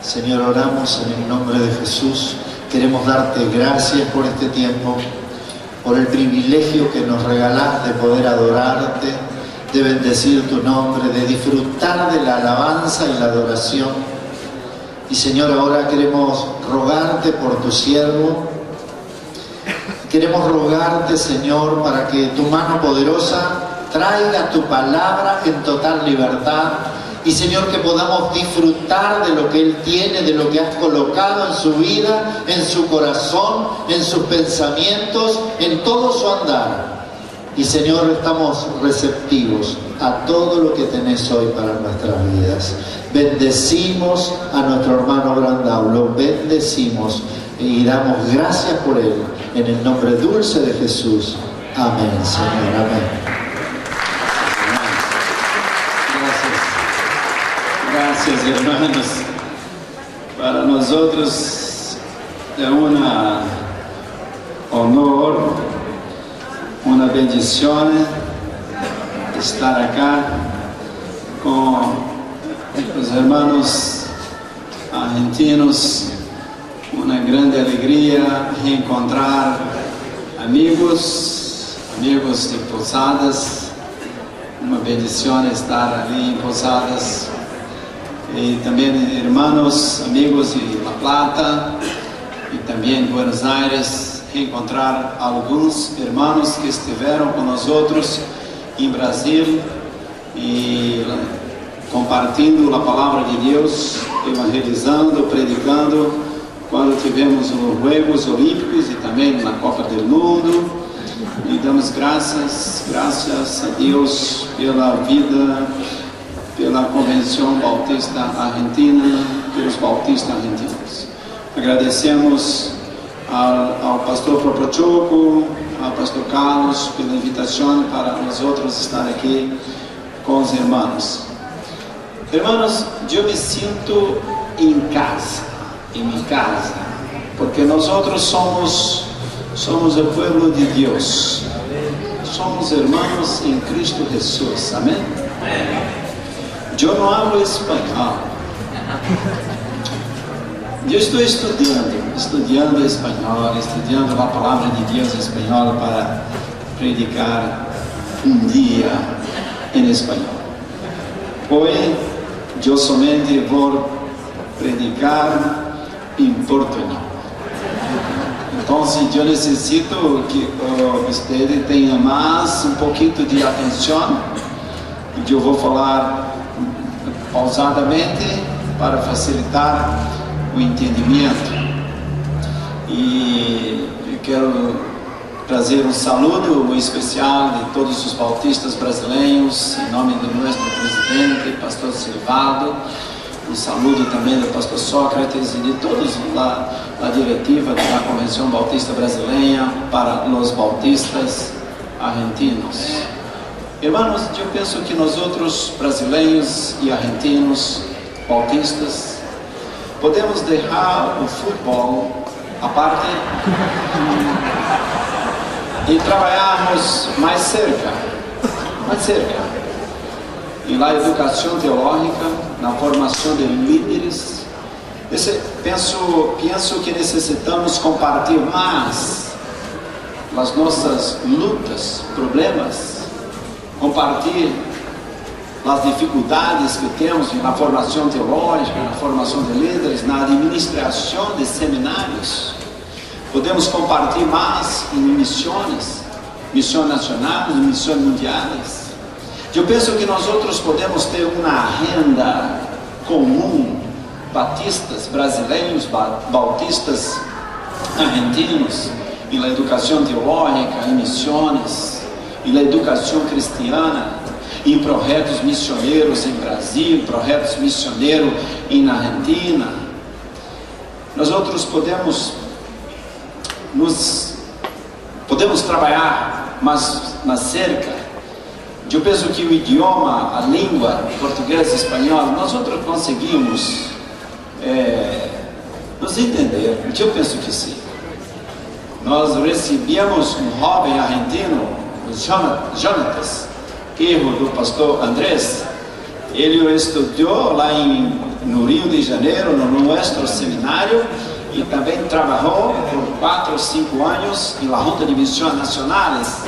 Señor, oramos en el nombre de Jesús. Queremos darte gracias por este tiempo, por el privilegio que nos regalás de poder adorarte, de bendecir tu nombre, de disfrutar de la alabanza y la adoración. Y Señor, ahora queremos rogarte por tu siervo. Queremos rogarte, Señor, para que tu mano poderosa traiga tu palabra en total libertad. Y Señor, que podamos disfrutar de lo que Él tiene, de lo que has colocado en su vida, en su corazón, en sus pensamientos, en todo su andar. Y Señor, estamos receptivos a todo lo que tenés hoy para nuestras vidas. Bendecimos a nuestro hermano Brandao, lo bendecimos y damos gracias por él. En el nombre dulce de Jesús. Amén, Señor. Amén. Gracias, hermanos. Para nosotros es un honor, una bendición estar acá con los hermanos argentinos. Una grande alegría reencontrar amigos de Posadas. Uma bendição estar ali em Posadas. E também hermanos, amigos de La Plata e também em Buenos Aires, reencontrar alguns irmãos que estiveram com nós outros em Brasil e compartilhando a palavra de Deus, evangelizando, predicando, quando tivemos os Juegos Olímpicos e também na Copa do Mundo. E damos graças a Deus pela vida, pela Convenção Bautista Argentina, pelos bautistas argentinos. Agradecemos ao pastor Proprochoco, ao pastor Carlos, pela invitação para nós outros estar aqui com os irmãos. Irmãos, eu me sinto em casa, em minha casa, porque nós outros somos o povo de Deus. Somos irmãos em Cristo Jesus. Amém? Eu não falo espanhol. Eu estou estudando espanhol, estudando a palavra de Deus em espanhol para predicar um dia em espanhol. Hoje, eu somente vou predicar em português. Então, eu necessito que vocês tenham mais um pouquinho de atenção. Eu vou falar pausadamente para facilitar o entendimento. E eu quero trazer um saludo especial de todos os bautistas brasileiros, em nome do nosso presidente, pastor Silvado. Um saludo também do pastor Sócrates e de todos a diretiva da Convenção Bautista Brasileira para os bautistas argentinos. Irmãos, eu penso que nós outros brasileiros e argentinos bautistas podemos deixar o futebol à parte e trabalharmos mais cerca. E na educação teológica, na formação de líderes. Penso que necessitamos compartilhar mais as nossas lutas, problemas, compartilhar as dificuldades que temos na formação teológica, na formação de líderes, na administração de seminários. Podemos compartilhar mais em missões nacionais, missões mundiais. Eu penso que nós outros podemos ter uma agenda comum, batistas brasileiros, bautistas argentinos, e na educação teológica, em missões, e na educação cristiana, em projetos missioneiros em Brasil, projetos missioneiros em Argentina. Nós outros podemos trabalhar mais cerca. Eu penso que o idioma, a língua, português e espanhol, nós outros conseguimos nos entender. Eu penso que sim. Nós recebíamos um jovem argentino, Jonatas, filho do pastor Andrés. Ele estudou lá em no Rio de Janeiro, no nosso seminário, e também trabalhou por 4 ou 5 anos na Junta de Missões Nacionais.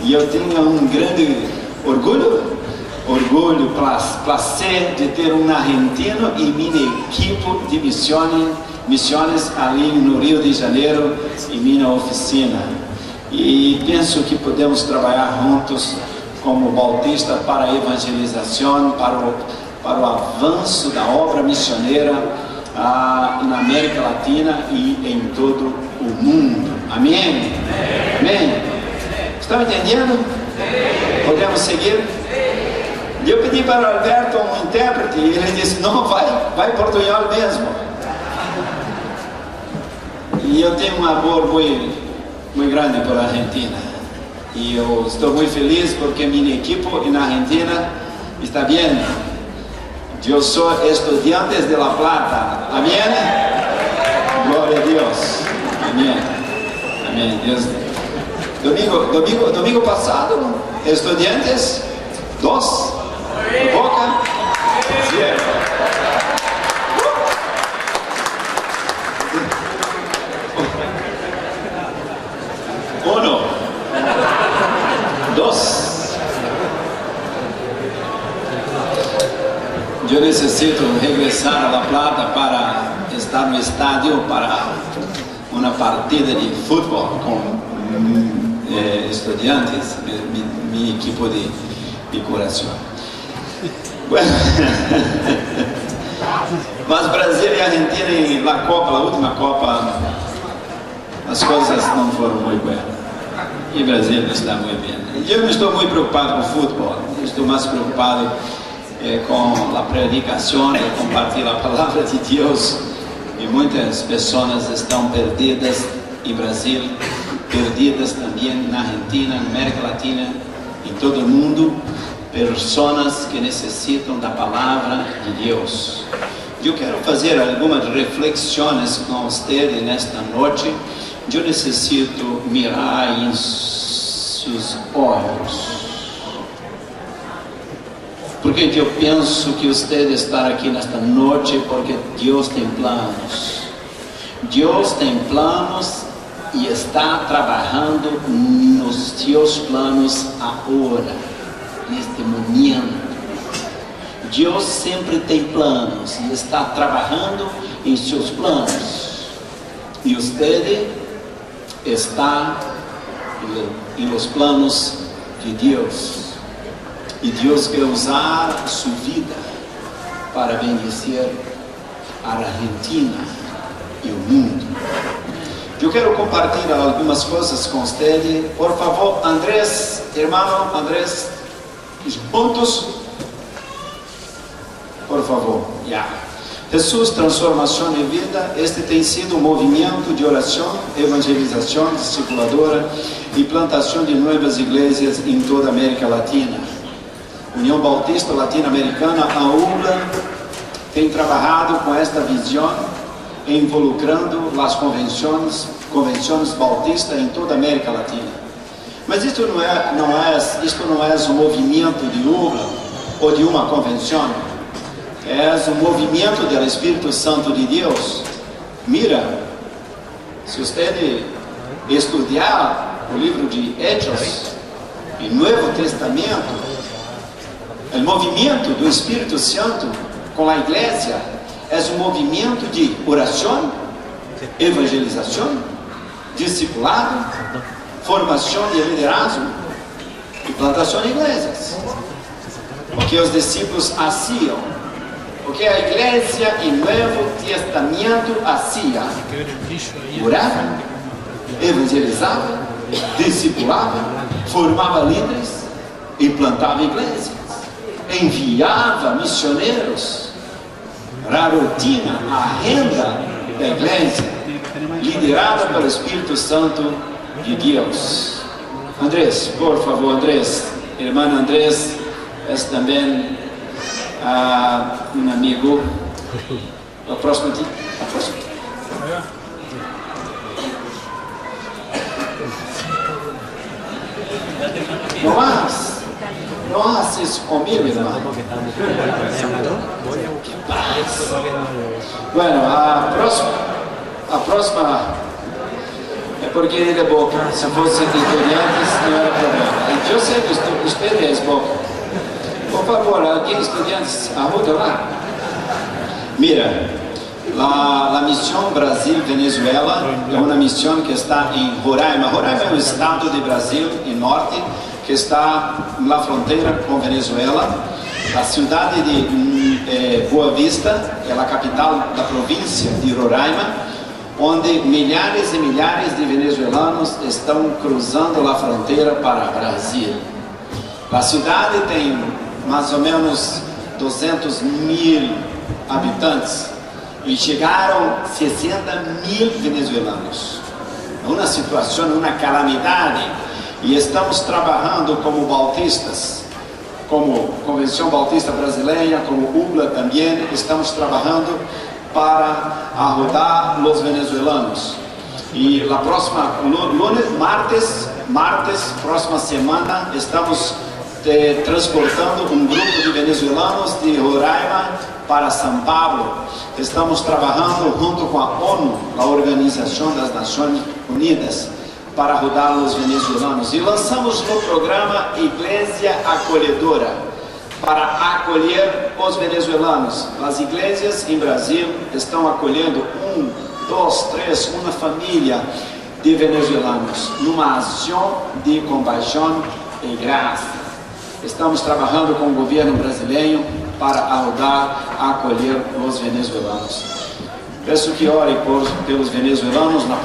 E eu tenho um grande orgulho, prazer de ter um argentino em minha equipe de missões ali no Rio de Janeiro, em minha oficina. E penso que podemos trabalhar juntos como bautista para a evangelização, para o avanço da obra missioneira na América Latina e em todo o mundo. Amém? Amém? Estão entendendo? Podemos seguir? Eu pedi para o Alberto um intérprete e ele disse, não, vai portunhol mesmo. E eu tenho um amor muito grande pela Argentina. E eu estou muito feliz porque minha equipe na Argentina está bem. Eu sou estudante de La Plata. Amém? Glória a Deus. Amém. Amém. Deus. Domingo passado, estudantes, 2, Boca, 0. 1, 2. Eu necessito regressar a La Plata para estar no estádio para uma partida de futebol com estudantes, minha equipe de coração. Bueno. Mas Brasil e Argentina em La Copa, a última Copa, as coisas não foram muito boas. E o Brasil não está muito bem. Eu não estou muito preocupado com o futebol, eu estou mais preocupado com a predicação, compartilhar a palavra de Deus. E muitas pessoas estão perdidas em Brasil, perdidas também na Argentina, na América Latina, em todo o mundo. Pessoas que necessitam da palavra de Deus. Eu quero fazer algumas reflexões com vocês nesta noite. Eu necessito mirar em seus olhos. Porque eu penso que você está aqui nesta noite porque Deus tem planos. Deus tem planos e está trabalhando nos seus planos agora, neste momento. Deus sempre tem planos e está trabalhando em seus planos. E você está em os planos de Deus. E Deus quer usar sua vida para bendizer a Argentina e o mundo. Eu quero compartilhar algumas coisas com vocês. Por favor, Andrés, irmão Andrés, juntos. Por favor, já. Jesus, transformação de vida. Este tem sido um movimento de oração, evangelização, discipuladora e plantação de novas igrejas em toda a América Latina. União Bautista Latino-Americana, a UBLA, tem trabalhado com esta visão, involucrando as convenções bautistas em toda a América Latina. Mas isto não é um movimento de UBLA ou de uma convenção, é um movimento do Espírito Santo de Deus. Mira, se você estudar o livro de Hechos, e Novo Testamento, o movimento do Espírito Santo com a igreja é um movimento de oração, evangelização, discipulado, formação de liderazgo e plantação de igrejas. Porque os discípulos faziam, porque a igreja em Novo Testamento fazia, orava, evangelizava, discipulava, formava líderes e plantava igrejas. Enviava missioneiros, a rotina, a agenda da igreja, liderada pelo Espírito Santo de Deus. Andrés, por favor, Andrés, irmão Andrés, é também um amigo. A próxima. No más. No hace eso conmigo, hermano. Que paz. Bueno, a próxima é porque ele é boca. Se fosse estudiantes, não era problema. Eu sei que você é boca. Por favor, alguém estudiantes, ajuda lá. Mira, a missão Brasil-Venezuela é uma missão que está em Roraima. Roraima é um estado do Brasil, em norte, que está na fronteira com Venezuela. A cidade de Boa Vista é a capital da província de Roraima, onde milhares e milhares de venezuelanos estão cruzando a fronteira para o Brasil. A cidade tem mais ou menos 200 mil habitantes e chegaram 60 mil venezuelanos. Uma situação, uma calamidade, e estamos trabalhando como bautistas, como Convenção Bautista Brasileira, como UBLA também, estamos trabalhando para ajudar os venezuelanos. E na próxima, martes, próxima semana, estamos transportando um grupo de venezuelanos de Roraima para São Paulo. Estamos trabalhando junto com a ONU, a Organização das Nações Unidas, para ajudar os venezuelanos. E lançamos no programa Igreja Acolhedora, para acolher os venezuelanos. As igrejas em Brasil estão acolhendo 1, 2, 3, uma família de venezuelanos, numa ação de compaixão e graça. Estamos trabalhando com o governo brasileiro para ajudar a acolher os venezuelanos. Peço que ore pelos venezuelanos. Na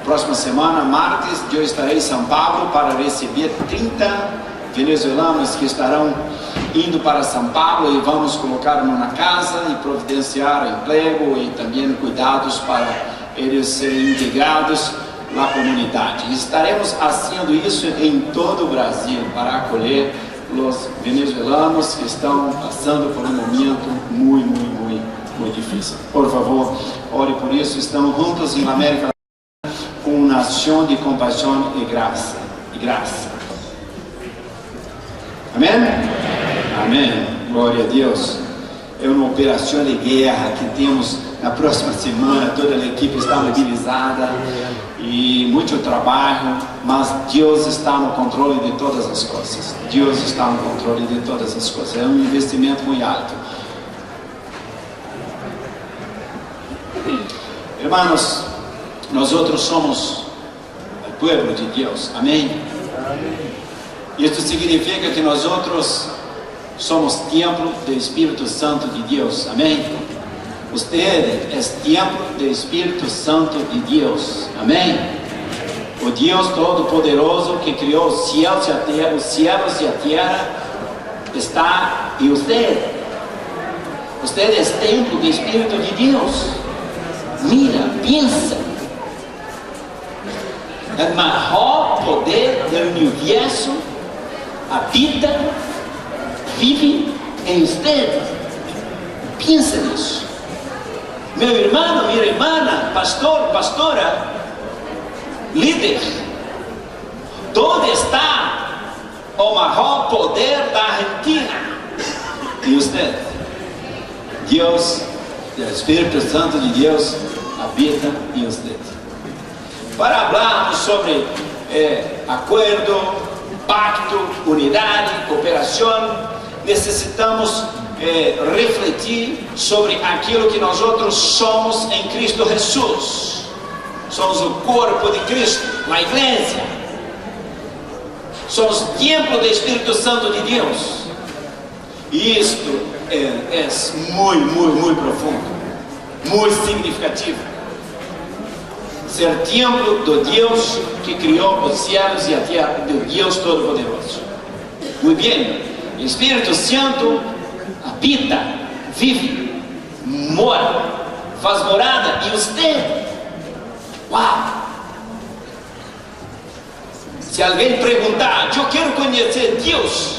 próxima semana, martes, eu estarei em São Paulo para receber 30 venezuelanos que estarão indo para São Paulo, e vamos colocar numa casa e providenciar emprego e também cuidados para eles serem integrados na comunidade. Estaremos fazendo isso em todo o Brasil para acolher os venezuelanos que estão passando por um momento muito difícil. Por favor, ore por isso. Estamos juntos em América Latina com uma ação de compaixão e graça. Amém? Amém. Glória a Deus. É uma operação de guerra que temos na próxima semana. Toda a equipe está mobilizada e muito trabalho, mas Deus está no controle de todas as coisas. Deus está no controle de todas as coisas. É um investimento muito alto. Irmãos, nós outros somos o povo de Deus. Amém? Isso significa que nós outros somos templo do Espírito Santo de Deus. Amém? Você é templo do Espírito Santo de Deus. Amém? O Deus Todo-Poderoso que criou os céus e a terra está em você. Você é templo do Espírito de Deus. Mira, pensa. O maior poder do universo habita, vive em você. Pensa nisso. Meu irmão, minha irmã, pastor, pastora, líder, onde está o maior poder da Argentina? E você? Deus, o Espírito Santo de Deus habita em você. Para falarmos sobre acordo, pacto, unidade, cooperação, necessitamos refletir sobre aquilo que nós outros somos em Cristo Jesus. Somos o corpo de Cristo, a igreja. Somos templo do Espírito Santo de Deus. E isto é muito profundo, muito significativo. Ser templo do Deus que criou os céus e a terra, do Deus Todo-Poderoso. Muito bem, o Espírito Santo habita, vive, mora, faz morada em você. Uau! Se alguém perguntar, eu quero conhecer Deus,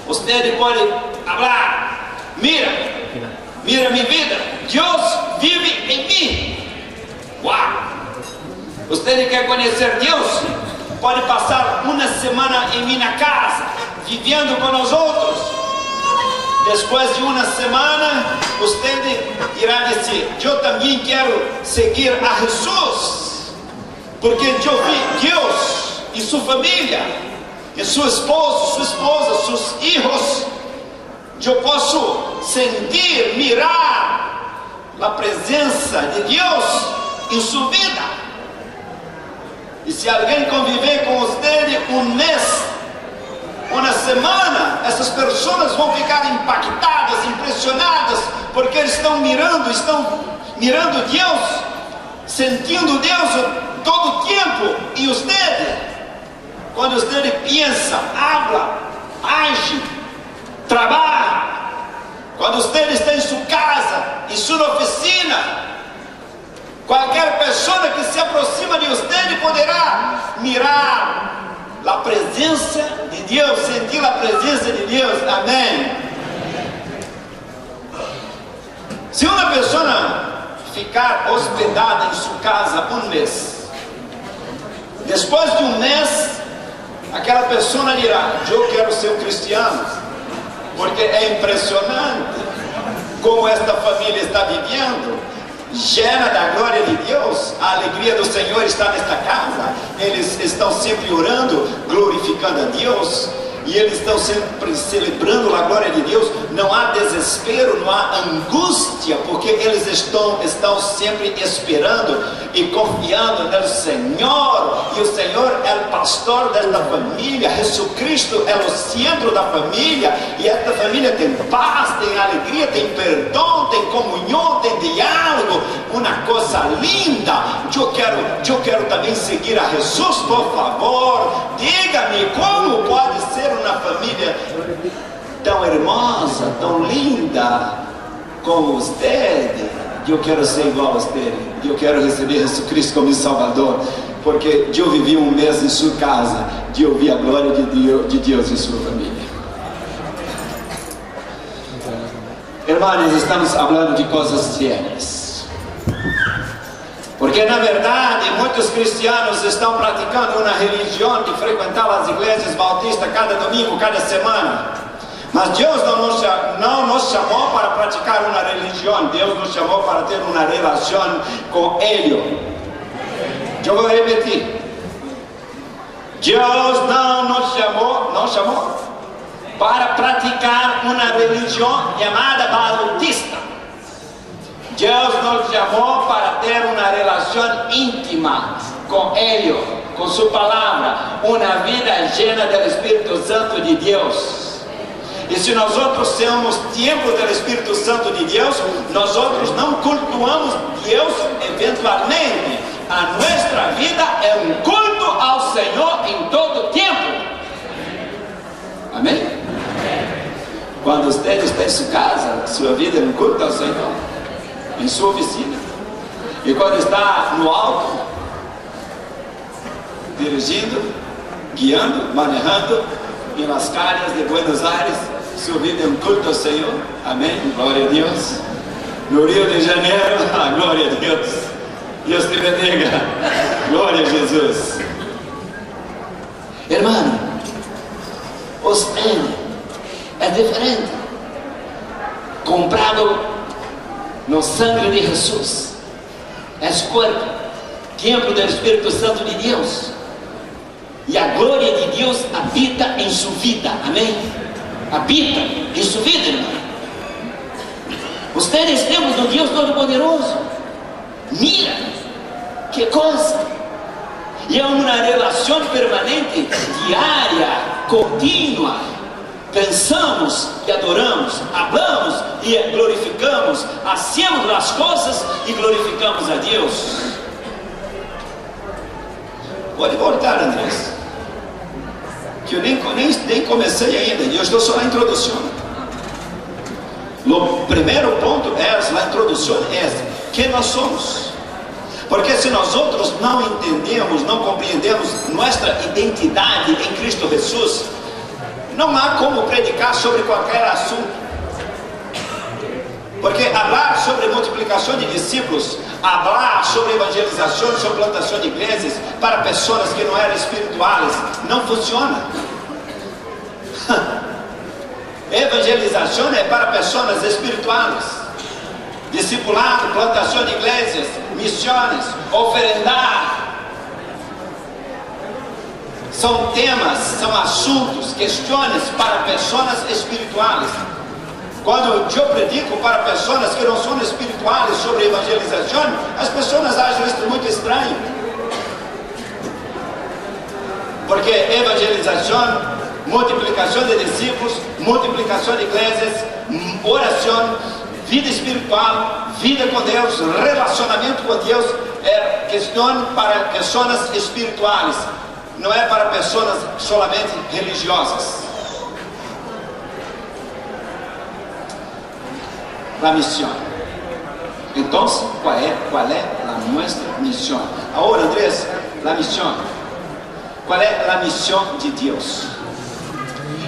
você pode falar: mira minha vida, Deus vive em mim. Uau! Você quer conhecer Deus? Pode passar uma semana em minha casa, vivendo com nós outros. Depois de uma semana, você irá dizer: eu também quero seguir a Jesus, porque eu vi Deus e sua família, e seu esposo, sua esposa, seus filhos. Eu posso sentir, mirar a presença de Deus em sua vida. E se alguém conviver com você um mês, uma semana, essas pessoas vão ficar impactadas, impressionadas, porque eles estão mirando Deus, sentindo Deus todo o tempo. E você, quando você pensa, habla, age, trabalha, quando você está em sua casa, em sua oficina, qualquer pessoa que se aproxima de você poderá mirar a presença de Deus, sentir a presença de Deus. Amém. Se uma pessoa ficar hospedada em sua casa um mês, depois de um mês, aquela pessoa dirá: eu quero ser um cristiano, porque é impressionante como esta família está vivendo, llena da glória de Deus. A alegria do Senhor está nesta casa. Eles estão sempre orando, glorificando a Deus, e eles estão sempre celebrando a glória de Deus. Não há desespero, não há angústia, porque eles estão sempre esperando e confiando no Senhor. E o Senhor é o pastor desta família. Jesus Cristo é o centro da família. E esta família tem paz, tem alegria, tem perdão, tem comunhão, tem diálogo. Uma coisa linda. Eu quero também seguir a Jesus. Por favor, diga-me como pode ser uma família tão hermosa, tão linda como você. Eu quero ser igual a você. Eu quero receber Jesus Cristo como Salvador, porque eu vivi um mês em sua casa, de ouvir a glória de Deus em sua família. Irmãos, estamos falando de coisas sérias, porque na verdade muitos cristianos estão praticando uma religião de frequentar as igrejas bautistas cada domingo, cada semana. Mas Deus não nos chamou para praticar uma religião. Deus nos chamou para ter uma relação com Ele. Eu vou repetir: Deus não nos chamou para praticar uma religião chamada bautista. Deus nos chamou para ter uma relação íntima com Ele, com sua palavra, uma vida cheia do Espírito Santo de Deus. E se nós outros somos templo do Espírito Santo de Deus, nós outros não cultuamos Deus eventualmente. A nossa vida é um culto ao Senhor em todo o tempo. Amém? Quando você está em sua casa, sua vida é um culto ao Senhor, em sua oficina. E quando está no alto, dirigindo, guiando, manejando, e nas calles de Buenos Aires, sua vida é um culto ao Senhor. Amém? Glória a Deus. No Rio de Janeiro, a glória a Deus. Deus te bendiga. Glória a Jesus. Irmão, você é diferente, comprado no sangue de Jesus. É o corpo, templo do Espírito Santo de Deus. E a glória de Deus habita em sua vida. Amém? Habita em sua vida, irmão. Vocês temos um Deus Todo-Poderoso. Mira, que coisa! E é uma relação permanente, diária, contínua. Pensamos e adoramos, falamos e glorificamos, hacemos as coisas e glorificamos a Deus. Pode voltar, Andrés, que eu nem comecei ainda, eu estou só na introdução. O primeiro ponto é a introdução, é que nós somos. Porque se nós outros não entendemos, não compreendemos nossa identidade em Cristo Jesus, não há como predicar sobre qualquer assunto. Porque falar sobre multiplicação de discípulos, falar sobre evangelização, sobre plantação de igrejas para pessoas que não eram espirituais, não funciona. Evangelização é para pessoas espirituais. Discipulado, plantação de igrejas, missões, oferendar. São temas, são assuntos, questões para pessoas espirituais. Quando eu predico para pessoas que não são espirituais sobre evangelização, as pessoas acham isso muito estranho. Porque evangelização, multiplicação de discípulos, multiplicação de igrejas, oração, vida espiritual, vida com Deus, relacionamento com Deus, é questão para pessoas espirituais, não é para pessoas solamente religiosas. A missão. Então, qual é a nossa missão? Agora, Andrés, a missão. Qual é a missão de Deus?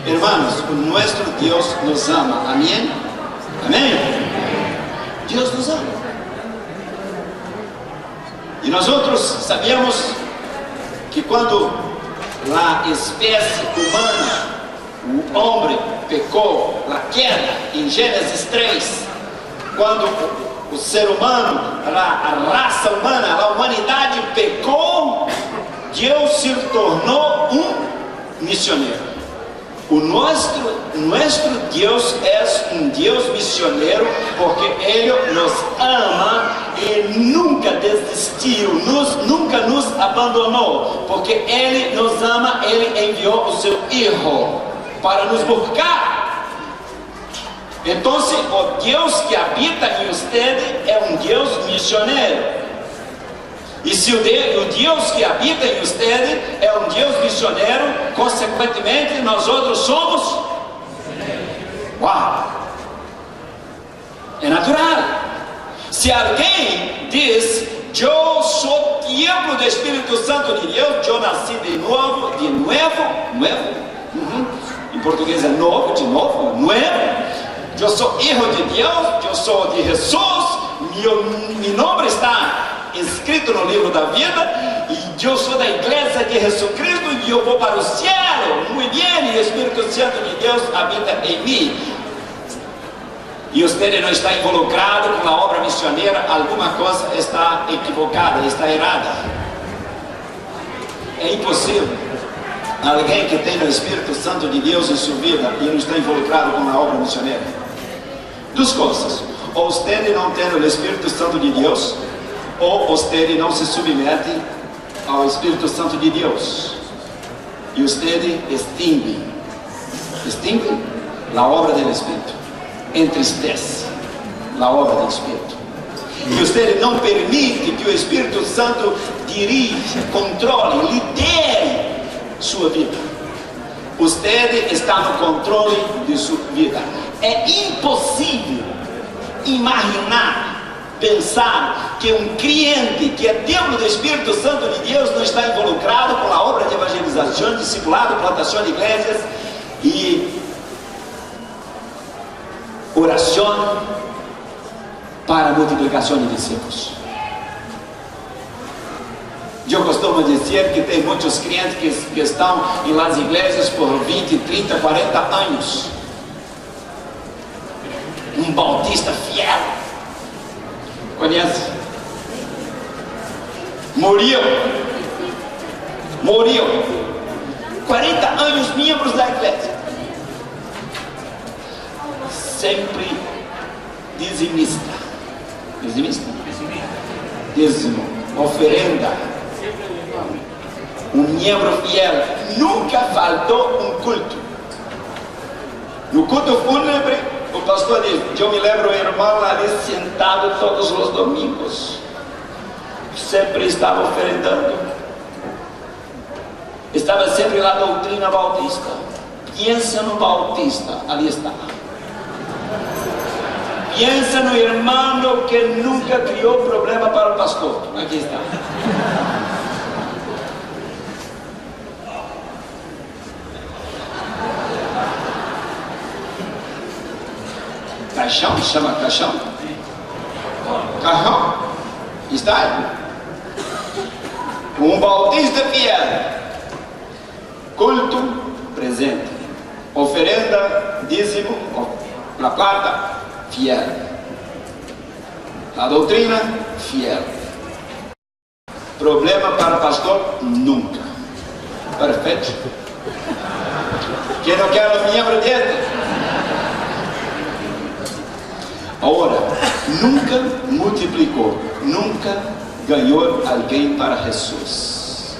Hermanos, o nosso Deus nos ama. Amém? Amém? Deus nos ama. E nós outros sabemos que quando a espécie humana, o homem pecou, a queda, em Gênesis 3, quando o ser humano, a raça humana, a humanidade pecou, Deus se tornou um missionário. O nosso Deus é um Deus missionário, porque Ele nos ama e nunca desistiu, nunca nos abandonou, porque Ele nos ama. Ele enviou o seu Filho para nos buscar. Então, o Deus que habita em você é um Deus missionário. E se o Deus que habita em você é um Deus missionário, consequentemente nós outros somos. Uau! É natural. Se alguém diz, eu sou templo do Espírito Santo de Deus, eu nasci de novo, em português é novo, de novo, eu sou filho de Deus, eu sou de Jesus, meu nome está escrito no livro da vida, e eu sou da igreja de Jesus Cristo, e eu vou para o céu, muito bem, e o Espírito Santo de Deus habita em mim. E você não está involucrado com a obra missionária, alguma coisa está equivocada, está errada. É impossível alguém que tem o Espírito Santo de Deus em sua vida e não está involucrado com a obra missionária. Duas coisas: ou você não tem o Espírito Santo de Deus, ou você não se submete ao Espírito Santo de Deus, e você extingue a obra do Espírito, entristece a obra do Espírito, e você não permite que o Espírito Santo dirija, controle, lidere sua vida. Você está no controle de sua vida. É impossível imaginar, pensar que um crente que é templo do Espírito Santo de Deus não está involucrado com a obra de evangelização, discipulado, plantação de igrejas e oração para a multiplicação de discípulos. Eu costumo dizer que tem muitos crentes que estão em las igrejas por 20, 30, 40 anos. Um bautista fiel. Conhece? Morreu. 40 anos membros da igreja. Sempre dizimista. Dízimo, oferenda. Um membro fiel. Nunca faltou um culto. No culto fúnebre, o pastor diz, eu me lembro o irmão ali sentado todos os domingos, sempre estava oferendando, estava sempre lá a doutrina bautista. Pensa no bautista, ali está. Pensa no irmão que nunca criou problema para o pastor, aqui está. Caixão, chama caixão. Caixão, está aí. Um bautista fiel. Culto presente. Oferenda, dízimo, la plata, fiel. La doutrina, fiel. Problema para o pastor? Nunca. Perfeito? Quem não quer o membro dele? Agora, nunca multiplicou, nunca ganhou alguém para Jesus.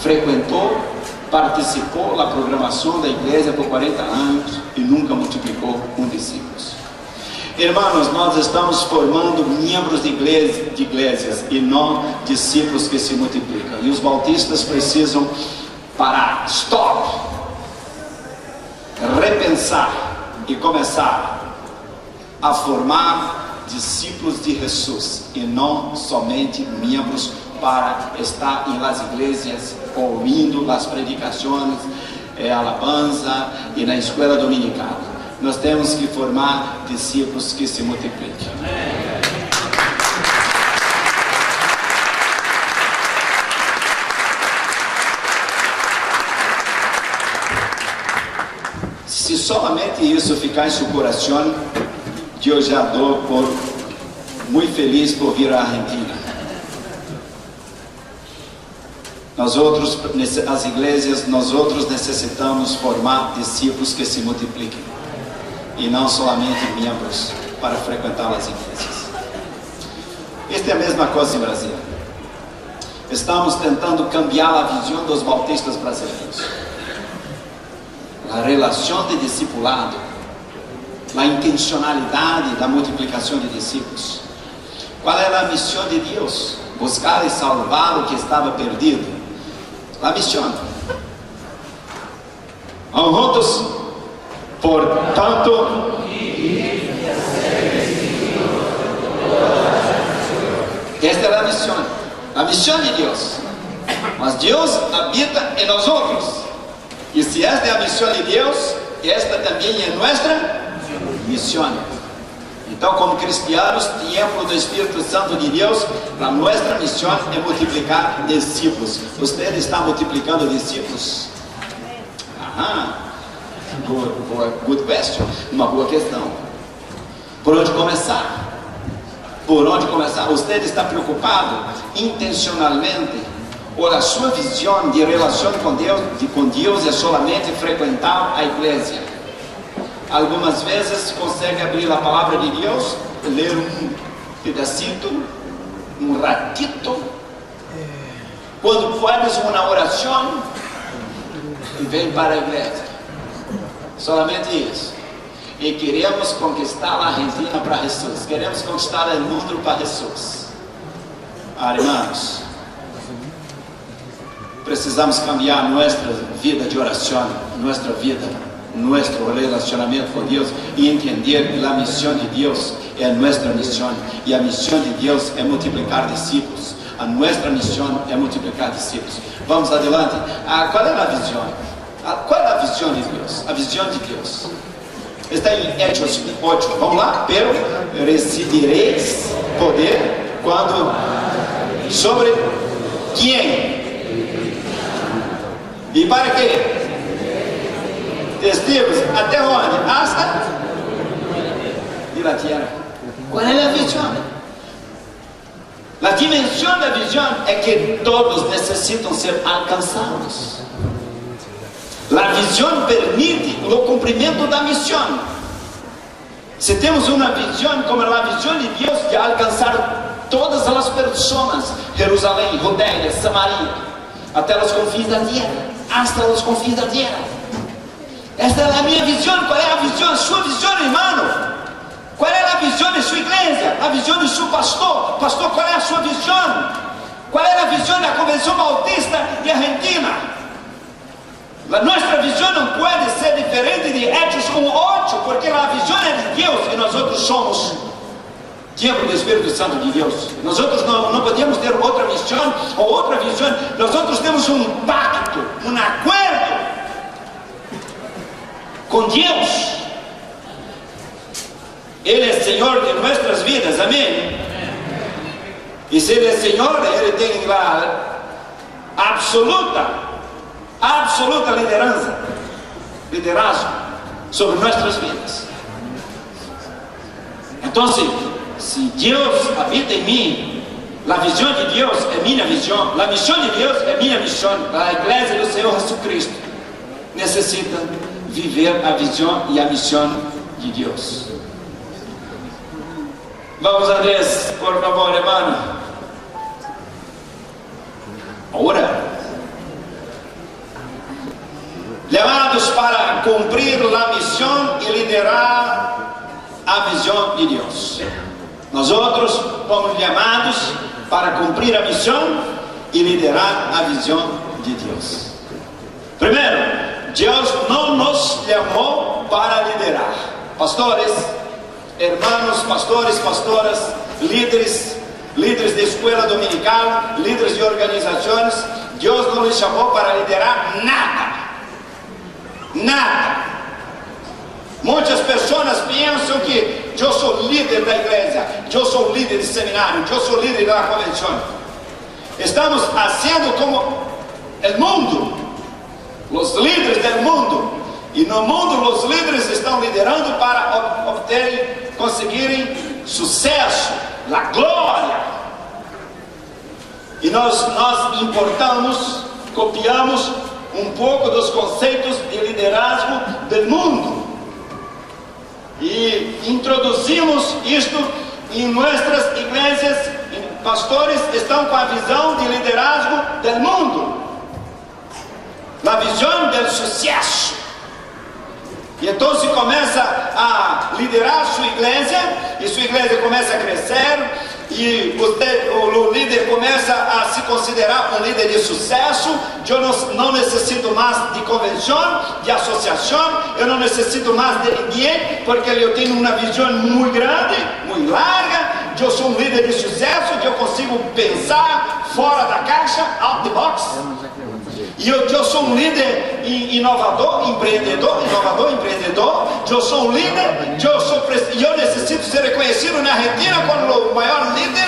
Frequentou, participou da programação da igreja por 40 anos e nunca multiplicou um discípulo. Irmãos, nós estamos formando membros de igrejas e não discípulos que se multiplicam. E os bautistas precisam parar, stop, repensar e começar a formar discípulos de Jesus e não somente membros para estar em las igrejas ouvindo as predicações, alabanza e na escola dominical. Nós temos que formar discípulos que se multipliquem. Se somente isso ficar em seu coração, eu já dou por muito feliz por vir à Argentina. Nós outros, as igrejas, nós outros necessitamos formar discípulos que se multipliquem e não somente membros para frequentar as igrejas. Esta é a mesma coisa em Brasil. Estamos tentando cambiar a visão dos bautistas brasileiros. A relação de discipulado, a intencionalidade da multiplicação de discípulos. Qual era a missão de Deus? Buscar e salvar o que estava perdido. A missão. Vamos juntos? Portanto, esta é a missão de Deus. Mas Deus habita em nós outros. E se esta é a missão de Deus, esta também é nossa missão. Então, como cristianos, templo do Espírito Santo de Deus, a nossa missão é multiplicar discípulos. Você está multiplicando discípulos? Good question. Uma boa questão. Por onde começar? Por onde começar? Você está preocupado intencionalmente? Ou a sua visão de relação com Deus é somente frequentar a igreja? Algumas vezes consegue abrir a palavra de Deus, ler um pedacito, um ratito. Quando fazes uma oração, e vem para a igreja. Solamente isso. E queremos conquistar a Argentina para Jesus. Queremos conquistar o mundo para Jesus. Irmãos, precisamos cambiar nossa vida de oração, nossa vida, nosso relacionamento com Deus e entender que a missão de Deus é a nossa missão. E a missão de Deus é multiplicar discípulos. A nossa missão é multiplicar discípulos. Vamos adiante. Qual é a visão? Qual é a visão de Deus? A visão de Deus está em Hechos 8. Vamos lá? Pero recebereis poder quando sobre quem? E para quê? Testigos até onde? Hasta de la tierra. Qual é a visão? A dimensão da visão é que todos necessitam ser alcançados. A visão permite o cumprimento da missão. Se temos uma visão como a visão de Deus de alcançar todas as pessoas, Jerusalém, Judeia, Samaria, até os confins da terra, hasta os confins da terra. Esta é a minha visão. Qual é a visão? A sua visão, irmão? Qual é a visão de sua igreja? A visão de seu pastor? Pastor, qual é a sua visão? Qual é a visão da Convenção Bautista de Argentina? A nossa visão não pode ser diferente de Hechos 1:8, porque a visão é de Deus e nós outros somos templo do Espírito Santo de Deus. Nós outros não podemos ter outra missão ou outra visão. Nós outros temos um pacto, um acordo com Deus. Ele é Senhor de nossas vidas, amém? E se Ele é Senhor, Ele tem a absoluta liderança. liderazgo sobre nuestras vidas. Entonces, si Dios habita en mí, la visión de Dios es mi visión, la misión de Dios es mi misión. La iglesia del Señor Jesucristo necesita vivir a visión y a misión de Dios. Vamos, Andrés, por favor, hermano. Ahora, llamados para cumprir la misión y liderar a visión de Dios. Nosotros somos llamados para cumplir a misión y liderar a visión de Dios. Primero, Dios no nos llamó para liderar. Pastores, hermanos, pastores, pastoras, líderes de escuela dominical, líderes de organizaciones, Dios no les llamó para liderar nada. Nada. Muitas pessoas pensam que eu sou líder da igreja, eu sou líder de seminário, eu sou líder da convenção. Estamos fazendo como o mundo, os líderes do mundo. E no mundo, os líderes estão liderando para obterem, conseguirem sucesso, a glória. E nós importamos, copiamos pouco dos conceitos de liderazgo do mundo. E introduzimos isto em nossas igrejas. Pastores estão com a visão de liderazgo do mundo, a visão do sucesso. E então se começa a liderar sua igreja, e sua igreja começa a crescer, e o líder começa a se considerar um líder de sucesso. Eu não necessito mais de convenção, de associação, eu não necessito mais de ninguém, porque eu tenho uma visão muito grande, muito larga. Eu sou um líder de sucesso, eu consigo pensar fora da caixa, out the box. E eu sou um líder inovador, empreendedor. Eu sou um líder, eu necessito ser reconhecido na Argentina como o maior líder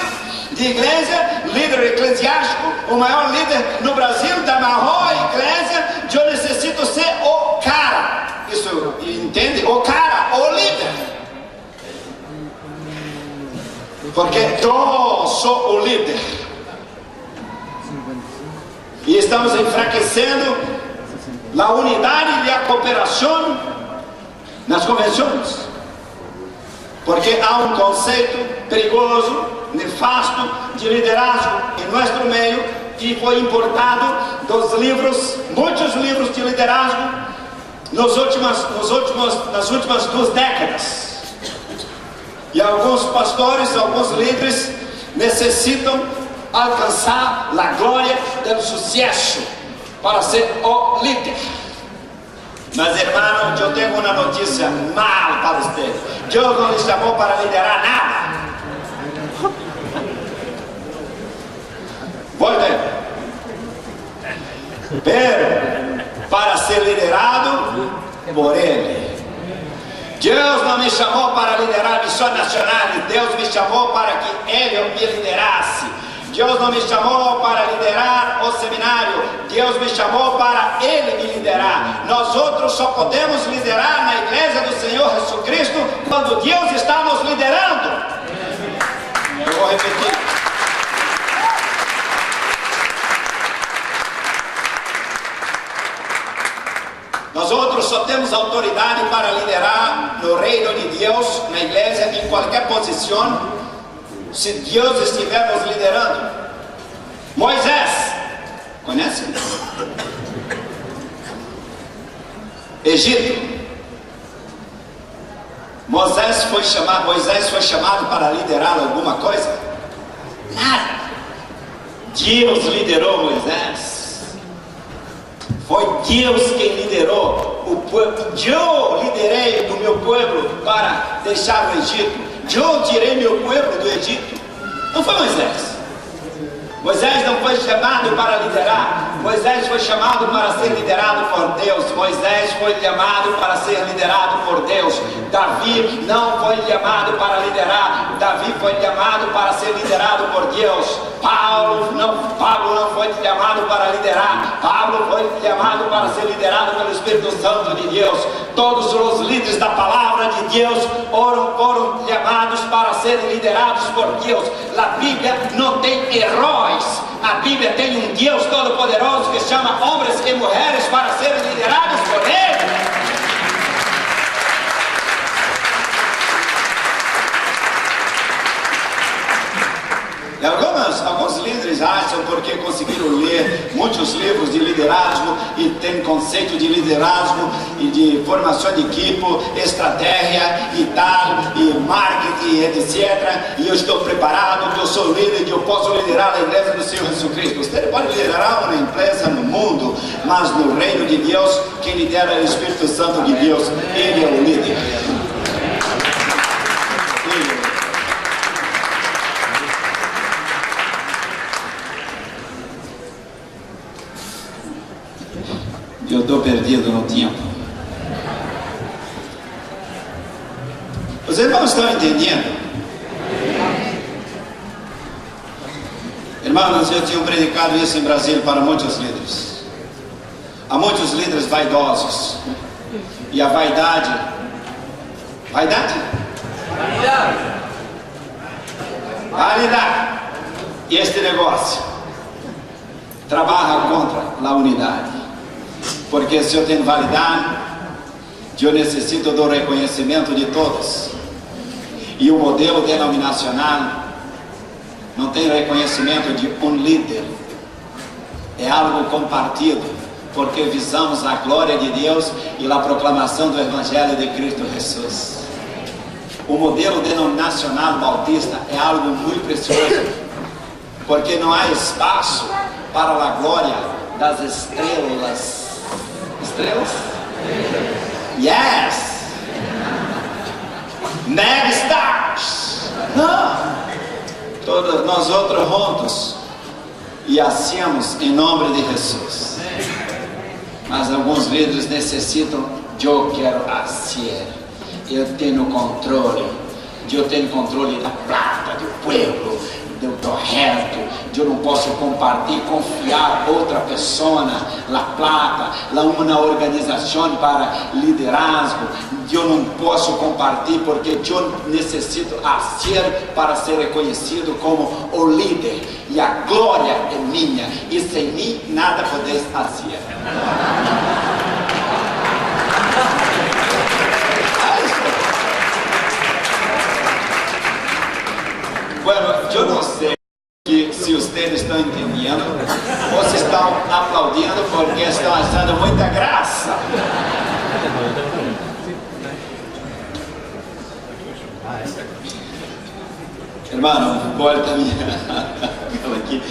de igreja, líder eclesiástico, o maior líder no Brasil da maior igreja. Eu necessito ser o cara. Isso, entende? O cara, o líder. Porque eu sou o líder. E estamos enfraquecendo a unidade e a cooperação nas convenções. Porque há um conceito perigoso, nefasto, de liderazgo em nosso meio, que foi importado dos livros, muitos livros de liderazgo, nas últimas 2 décadas. E alguns pastores, alguns líderes necessitam alcançar a glória do sucesso para ser o líder. Mas, irmão, eu tenho uma notícia mal para você. Deus não lhe chamou para liderar nada. Volte. Pero para ser liderado por Ele. Deus não me chamou para liderar missões nacionais. Deus me chamou para que Ele me liderasse. Deus não me chamou para liderar o seminário. Deus me chamou para Ele me liderar. Nós outros só podemos liderar na igreja do Senhor Jesus Cristo quando Deus está nos liderando. Eu vou repetir. Nós outros só temos autoridade para liderar no reino de Deus, na igreja, em qualquer posição, se Deus estiver nos liderando. Moisés, conhece? Egito. Moisés foi chamado para liderar alguma coisa? Nada. Deus liderou Moisés. Foi Deus quem liderou o povo. Eu liderei o meu povo para deixar o Egito. Eu tirei meu povo do Egito. Não foi Moisés. Moisés não foi chamado para liderar. Moisés foi chamado para ser liderado por Deus. Moisés foi chamado para ser liderado por Deus. Davi não foi chamado para liderar. Davi foi chamado para ser liderado por Deus. Pablo não foi chamado para liderar. Pablo foi chamado para ser liderado pelo Espírito Santo de Deus. Todos os líderes da palavra de Deus foram chamados para serem liderados por Deus. A Bíblia não tem heróis. A Bíblia tem um Deus todo-poderoso que chama homens e mulheres para serem liderados por Ele. Alguns líderes acham, porque conseguiram ler muitos livros de liderazgo e tem conceito de liderazgo e de formação de equipe, estratégia e tal, e marketing, etc. E eu estou preparado, que eu sou líder, que eu posso liderar a igreja do Senhor Jesus Cristo. Você pode liderar uma empresa no mundo, mas no reino de Deus, quem lidera é o Espírito Santo de Deus. Ele é o líder. Eu estou perdido no tempo. Os irmãos estão entendendo? Irmãos, eu tinha predicado isso em Brasília para muitos líderes. Há muitos líderes vaidosos. E a vaidade... Vaidade? Validade. E este negócio trabalha contra a unidade. Porque se eu tenho validade, eu necessito do reconhecimento de todos. E o modelo denominacional não tem reconhecimento de um líder. É algo compartido, porque visamos a glória de Deus e a proclamação do Evangelho de Cristo Jesus. O modelo denominacional bautista é algo muito precioso, porque não há espaço para a glória das estrelas. Estrelas? Yes! Mega stars! Não! Todos nós outros juntos e hacemos em nome de Jesus. Mas alguns líderes necessitam, eu quero fazer, eu tenho controle da plata, do povo, do resto. Eu não posso compartilhar, confiar outra pessoa na plata, uma organização para liderazgo. Eu não posso compartilhar porque eu necessito ser para ser reconhecido como o líder. E a glória é minha. E sem mim nada podeis fazer. Bueno, eu não sei se vocês estão entendendo ou se estão aplaudindo porque estão achando muita graça. Irmão, volta aqui.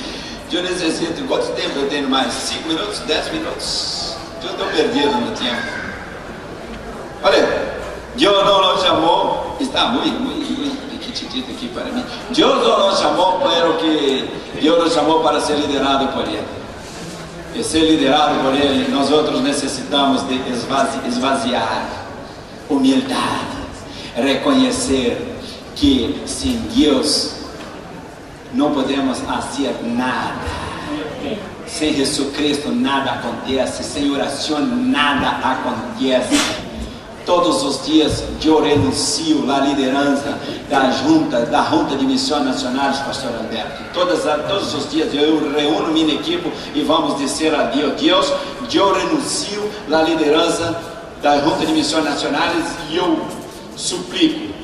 Eu necessito, quanto tempo eu tenho mais? 5 minutos? 10 minutos? Eu estou perdido no tempo. Olha, Deus não nos chamou, está muito aqui para mim. Deus não nos chamou Deus nos chamou para ser liderado por Ele. E ser liderado por Ele, nós outros necessitamos de esvaziar humildade, reconhecer que sem Deus não podemos fazer nada. Sem Jesus Cristo nada acontece, sem oração nada acontece. Todos os dias eu renuncio à liderança da Junta de Missões Nacionais, Pastor Alberto. Todos os dias eu reúno minha equipe e vamos dizer a Deus: Deus, eu renuncio à liderança da Junta de Missões Nacionais e eu suplico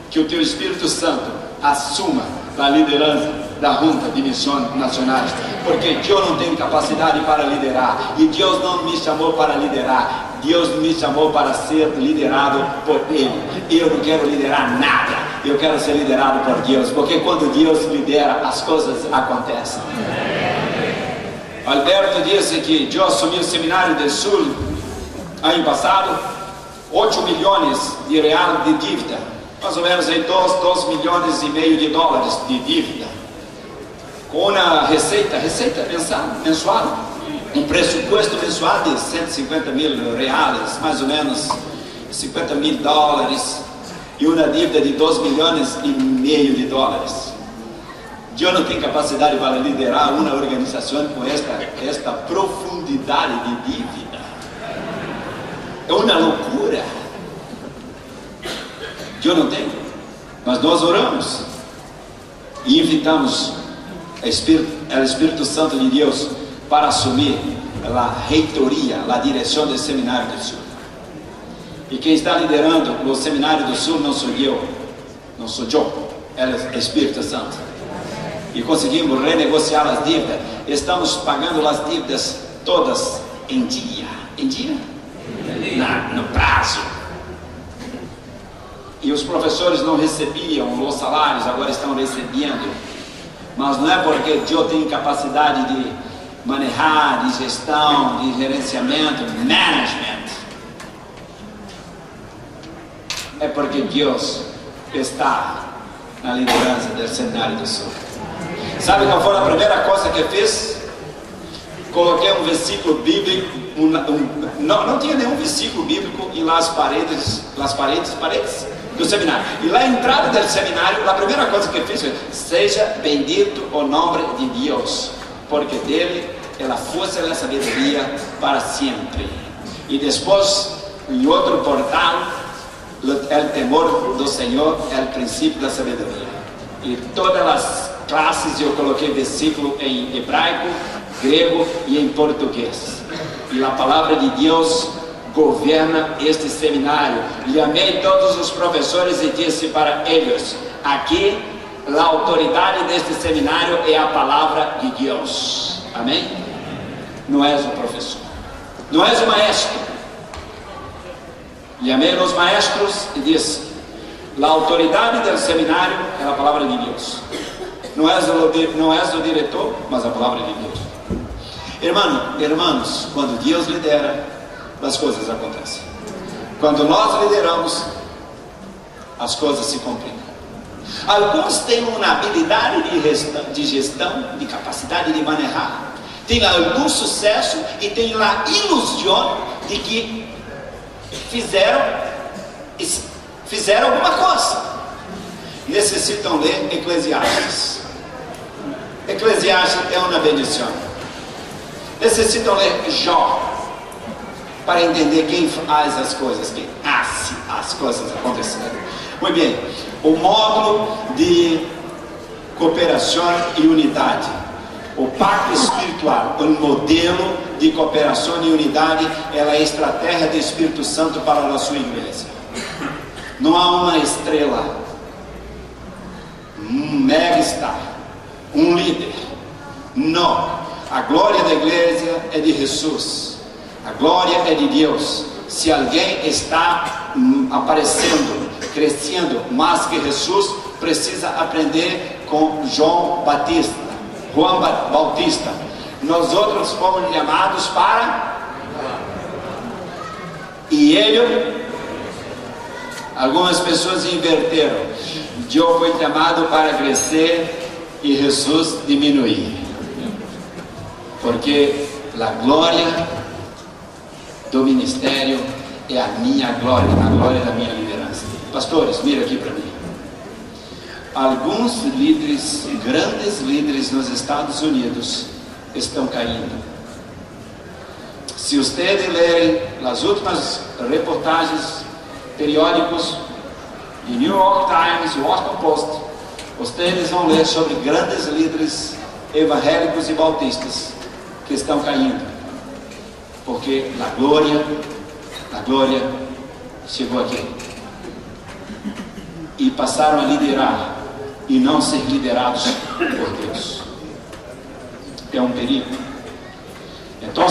que o Teu Espírito Santo assuma a liderança da Junta de Missões Nacionais, porque eu não tenho capacidade para liderar e Deus não me chamou para liderar. Deus me chamou para ser liderado por Ele. Eu não quero liderar nada, eu quero ser liderado por Deus, porque quando Deus lidera, as coisas acontecem. Alberto disse que eu assumi o Seminário do Sul ano passado, 8 milhões de reais de dívida, mais ou menos aí 2 milhões e meio de dólares de dívida, com uma receita mensual, um pressuposto mensual de 150 mil reais, mais ou menos 50 mil dólares, e uma dívida de 2 milhões e meio de dólares. Eu não tenho capacidade para liderar uma organização com esta profundidade de dívida. É uma loucura. Eu não tenho. Mas nós oramos e invitamos o Espírito Santo de Deus para assumir a reitoria, a direção do Seminário do Sul. E quem está liderando o Seminário do Sul não sou eu, é o Espírito Santo. E conseguimos renegociar as dívidas. Estamos pagando as dívidas todas em dia. Em dia? No prazo. E os professores não recebiam os salários, agora estão recebendo. Mas não é porque eu tenho capacidade de manejar, de gestão, de gerenciamento, management. É porque Deus está na liderança do Seminário do Sul. Sabe qual foi a primeira coisa que eu fiz? Coloquei um versículo bíblico, não tinha nenhum versículo bíblico em las paredes do seminário. E lá na entrada do seminário, a primeira coisa que eu fiz foi: seja bendito o nome de Deus, porque dele é a força e a sabedoria para sempre. E depois, em outro portal, o temor do Senhor é o princípio da sabedoria. E todas as classes eu coloquei versículo em hebraico, grego e em português. E a palavra de Deus governa este seminário. E amei todos os professores e disse para eles: aqui a autoridade deste seminário é a palavra de Deus. Amém? Não és o professor, não és o maestro. E amei os maestros e disse: a autoridade do seminário é a palavra de Deus. Não és o diretor, mas a palavra de Deus. Irmãos, quando Deus lidera, as coisas acontecem. Quando nós lideramos, as coisas se complicam. Alguns têm uma habilidade de gestão, de capacidade de manejar, têm algum sucesso e têm a ilusão de que fizeram alguma coisa. Necessitam ler Eclesiastes. Eclesiastes é uma bendição. Necessitam ler Jó para entender quem faz as coisas, quem hace as coisas acontecerem. Muito bem, o módulo de cooperação e unidade, o pacto espiritual, o modelo de cooperação e unidade é a estratégia do Espírito Santo para a sua igreja. Não há uma estrela, um mega star, um líder. Não. A glória da igreja é de Jesus. A glória é de Deus. Se alguém está aparecendo, crescendo mais que Jesus, precisa aprender com João Batista. Nós outros fomos chamados para... E ele... Algumas pessoas inverteram. Eu fui chamado para crescer e Jesus diminuir. Porque a glória do ministério é a minha glória, a glória da minha liderança. Pastores, mira aqui para mim. Alguns líderes, grandes líderes nos Estados Unidos estão caindo. Se vocês lerem as últimas reportagens, periódicos de New York Times, Washington Post, vocês vão ler sobre grandes líderes evangélicos e bautistas que estão caindo, porque a glória chegou aqui e passaram a liderar e não ser liderados por Deus. É um perigo. Então,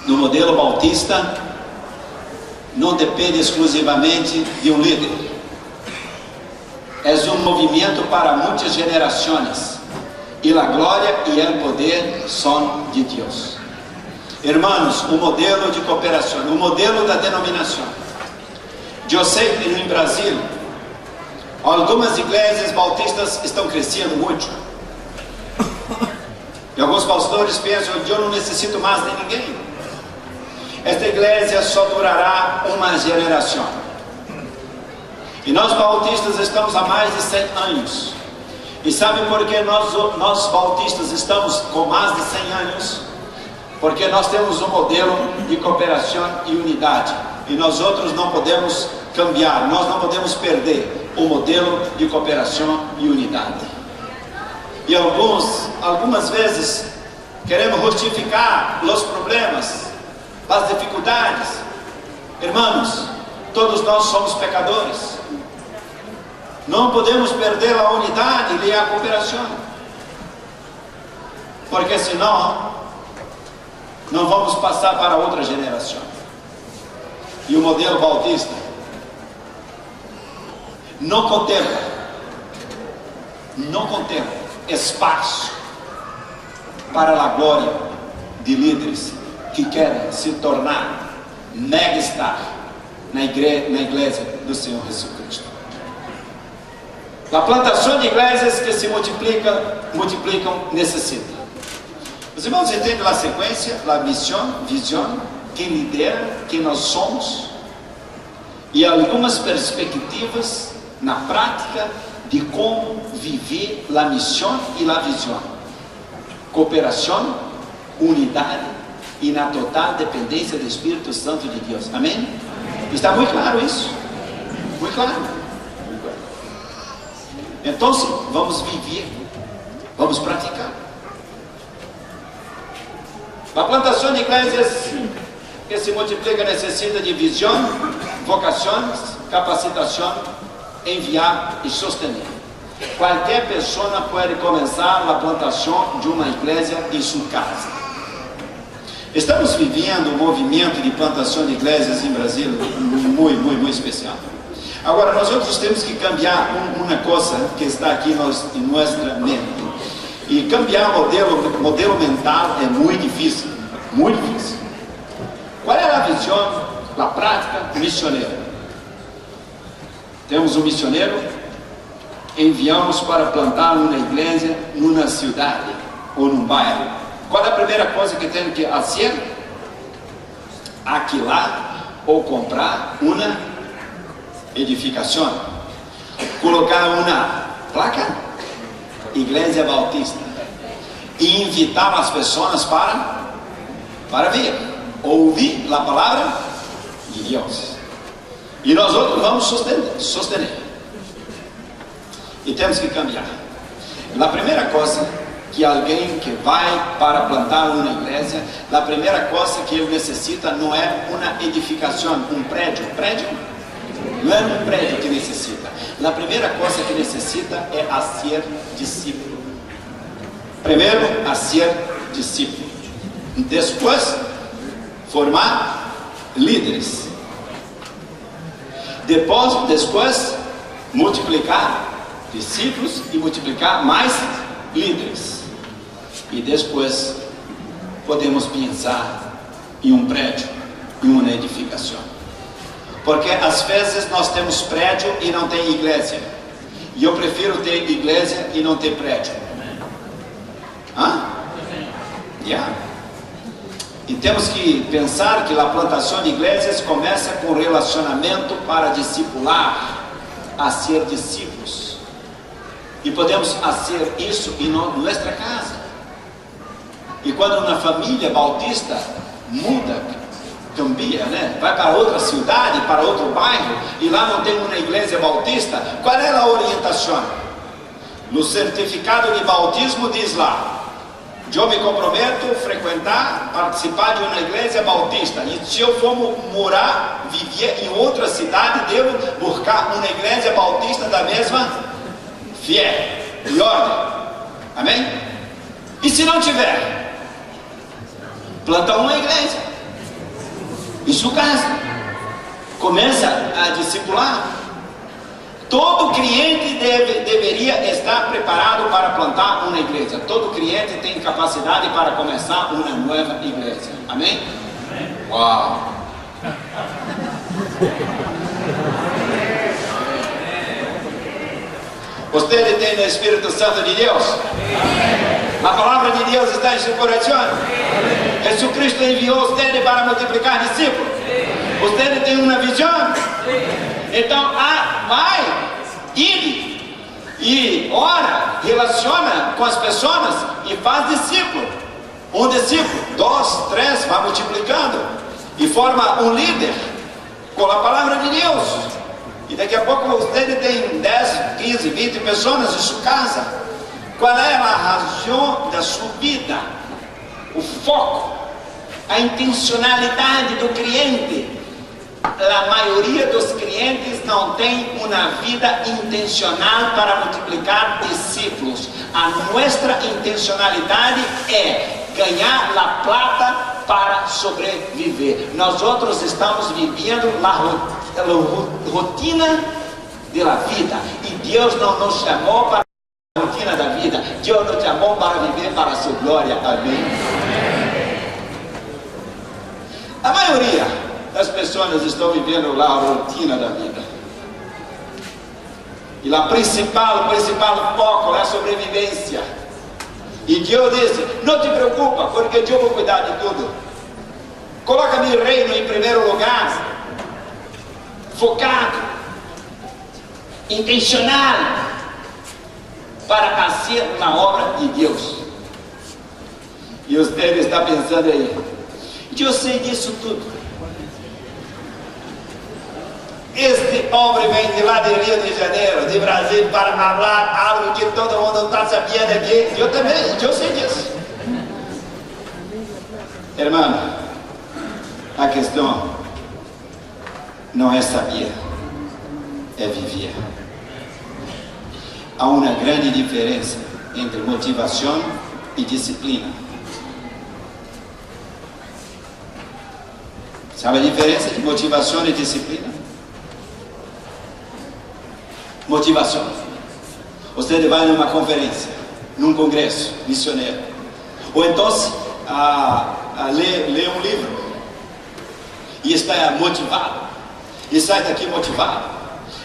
no modelo bautista, não depende exclusivamente de um líder. É um movimento para muitas gerações. E a glória e o poder são de Deus. Irmãos, o modelo de cooperação, o modelo da denominação. Eu sei que no Brasil, algumas igrejas bautistas estão crescendo muito. E alguns pastores pensam: eu não necessito mais de ninguém. Esta igreja só durará uma geração. E nós bautistas estamos há mais de 100 anos. E sabe por que nós bautistas estamos com mais de 100 anos? Porque nós temos um modelo de cooperação e unidade. E nós outros não podemos cambiar, nós não podemos perder o modelo de cooperação e unidade. E algumas vezes queremos justificar os problemas, as dificuldades. Irmãos, todos nós somos pecadores. Não podemos perder a unidade e a cooperação, porque senão não vamos passar para outra geração. E o modelo bautista não contempla espaço para a glória de líderes que querem se tornar megastar na igreja do Senhor Jesus Cristo. A plantação de igrejas que se multiplicam necessita. Os irmãos entendem a sequência, a missão, visão, quem lidera, quem nós somos, e algumas perspectivas na prática de como viver a missão e a visão. Cooperação, unidade e na total dependência do Espírito Santo de Deus. Amém? Está muito claro isso? Muito claro. Então, vamos viver, vamos praticar. A plantação de igrejas que se multiplica necessita de visão, vocações, capacitação, enviar e sostener. Qualquer pessoa pode começar a plantação de uma igreja em sua casa. Estamos vivendo um movimento de plantação de igrejas em Brasil muito especial. Agora, nós outros temos que cambiar uma coisa que está aqui em nossa mente. E cambiar modelo mental é muito difícil. Muito difícil. Qual é a visão, a prática missioneira? Temos um missioneiro, enviamos para plantar uma igreja numa cidade ou num bairro. Qual é a primeira coisa que tem que fazer? Alquilar ou comprar uma edificação, colocar uma placa, Igreja Bautista, e invitar as pessoas para vir, ouvir a palavra de Deus. E nós outros vamos sostener. E temos que cambiar. A primeira coisa que alguém que vai para plantar uma igreja, a primeira coisa que ele necessita não é uma edificação, um prédio. Não é um prédio que necessita. A primeira coisa que necessita é a ser discípulo. Primeiro, a ser discípulo. Depois, formar líderes. Depois, multiplicar discípulos e multiplicar mais líderes. E depois, podemos pensar em um prédio, em uma edificação. Porque às vezes nós temos prédio e não tem igreja. E eu prefiro ter igreja e não ter prédio. E temos que pensar que a plantação de igrejas começa com relacionamento para discipular, a ser discípulos. E podemos fazer isso em nossa casa. E quando uma família bautista muda, cambia, né? Vai para outra cidade, para outro bairro, e lá não tem uma igreja bautista, qual é a orientação? No certificado de bautismo diz lá: eu me comprometo a frequentar, participar de uma igreja bautista, e se eu for morar, viver em outra cidade, devo buscar uma igreja bautista da mesma fé e ordem. Amém? E se não tiver, planta uma igreja em sua casa, começa a discipular. Todo cliente deveria estar preparado para plantar uma igreja. Todo cliente tem capacidade para começar uma nova igreja. Amém? Uau! Você tem o Espírito Santo de Deus? A palavra de Deus está em seu coração? Jesus Cristo enviou você para multiplicar discípulos. Você tem uma visão? Então, vai, ide e ora, relaciona com as pessoas e faz discípulo. Um discípulo, 2, 3, vai multiplicando e forma um líder com a palavra de Deus. E daqui a pouco você tem 10, 15, 20 pessoas em sua casa. Qual é a razão da sua vida? O foco, a intencionalidade do cliente. A maioria dos clientes não tem uma vida intencional para multiplicar discípulos. A nossa intencionalidade é ganhar a plata para sobreviver. Nós outros estamos vivendo a rotina da vida. E Deus não nos chamou para a rotina da vida. Deus nos chamou para viver para a sua glória. Amém. A maioria das pessoas estão vivendo lá a rotina da vida. E o principal foco é a sobrevivência. E Deus disse, não te preocupa, porque eu vou cuidar de tudo. Coloca meu reino em primeiro lugar. Focado. Intencional. Para fazer uma obra de Deus. E você está pensando aí, eu sei disso tudo. Este homem vem de lá de Rio de Janeiro, de Brasil, para falar algo que todo mundo está sabendo aqui. Eu também, eu sei disso. Irmão, a questão não é saber, é viver. Há uma grande diferença entre motivação e disciplina. Sabe a diferença de motivação e disciplina? Motivação. Você vai numa conferência, num congresso missionário, ou então lê um livro e está motivado, e sai daqui motivado,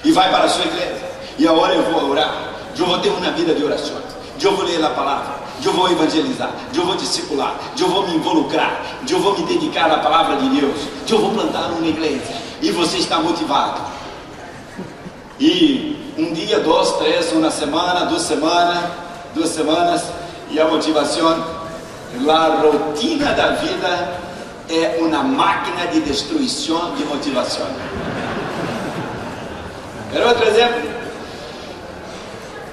e vai para a sua igreja, e agora eu vou orar, eu vou ter uma vida de oração, eu vou ler a palavra, eu vou evangelizar, eu vou discipular, eu vou me involucrar, eu vou me dedicar à palavra de Deus, eu vou plantar uma igreja, e você está motivado. E um dia, 2, 3, uma semana, 2 semanas, e a motivação, a rotina da vida é uma máquina de destruição de motivação. Quer outro exemplo?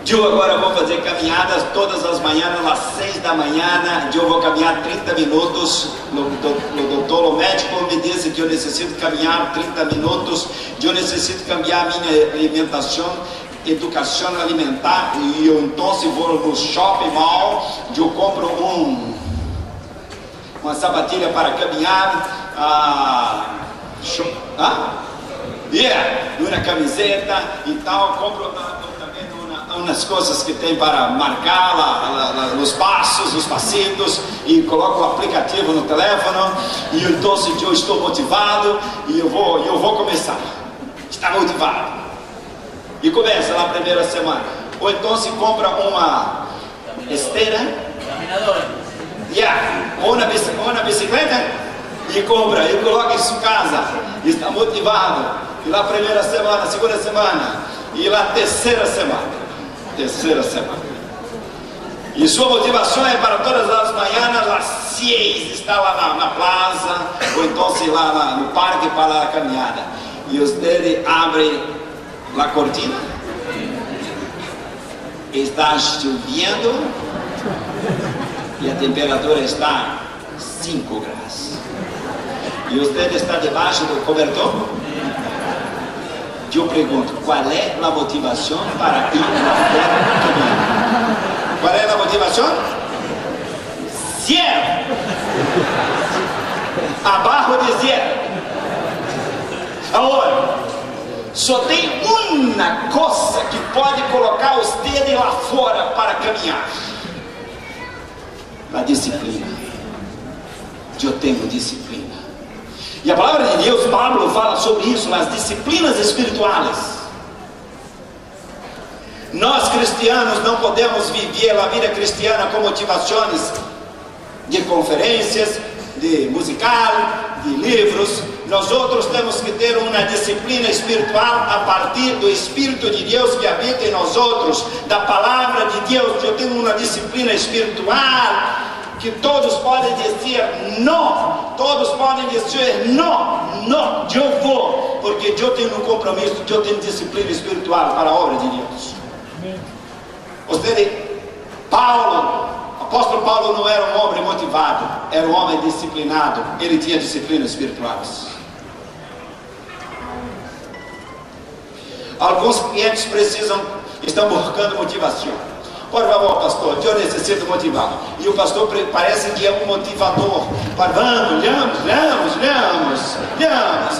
Eu agora vou fazer caminhadas todas as manhãs, às 6 da manhã, eu vou caminhar 30 minutos, o médico me disse que eu necessito caminhar 30 minutos, eu necessito cambiar minha alimentação, educação alimentar, e eu então vou no shopping mall, eu compro uma sapatilha para caminhar, uma camiseta e tal, compro também umas coisas que tem para marcar os passos, os passinhos, e coloco o aplicativo no telefone, e então eu estou motivado, e eu vou começar, está motivado, e começa na primeira semana, ou então se compra uma esteira, ou uma bicicleta, e compra, e coloca em sua casa, e está motivado, e na primeira semana, segunda semana, e na terceira semana, e sua motivação é para todas as manhãs, às 6, está lá na plaza, ou então lá no parque para a caminhada, e você abre a cortina, está chovendo, e a temperatura está 5 graus, e você está debaixo do cobertor. Eu pergunto, qual é a motivação para ir na caminhada? Qual é a motivação? Zero! Abaixo de zero. Agora, só tem uma coisa que pode colocar os dedos lá fora para caminhar: a disciplina. Eu tenho disciplina. E a palavra de Deus, Paulo fala sobre isso, nas disciplinas espirituais. Nós cristianos não podemos viver a vida cristiana com motivações de conferências, de musical, de livros, nós outros temos que ter uma disciplina espiritual a partir do Espírito de Deus que habita em nós outros, da palavra de Deus. Eu tenho uma disciplina espiritual que todos podem dizer não, todos podem dizer não, eu vou, porque eu tenho um compromisso, eu tenho disciplina espiritual para a obra de Deus. Apóstolo Paulo não era um homem motivado, era um homem disciplinado, ele tinha disciplinas espirituais. Alguns clientes estão buscando motivação. Por favor, pastor, eu necessito motivar. E o pastor parece que é um motivador. Vamos.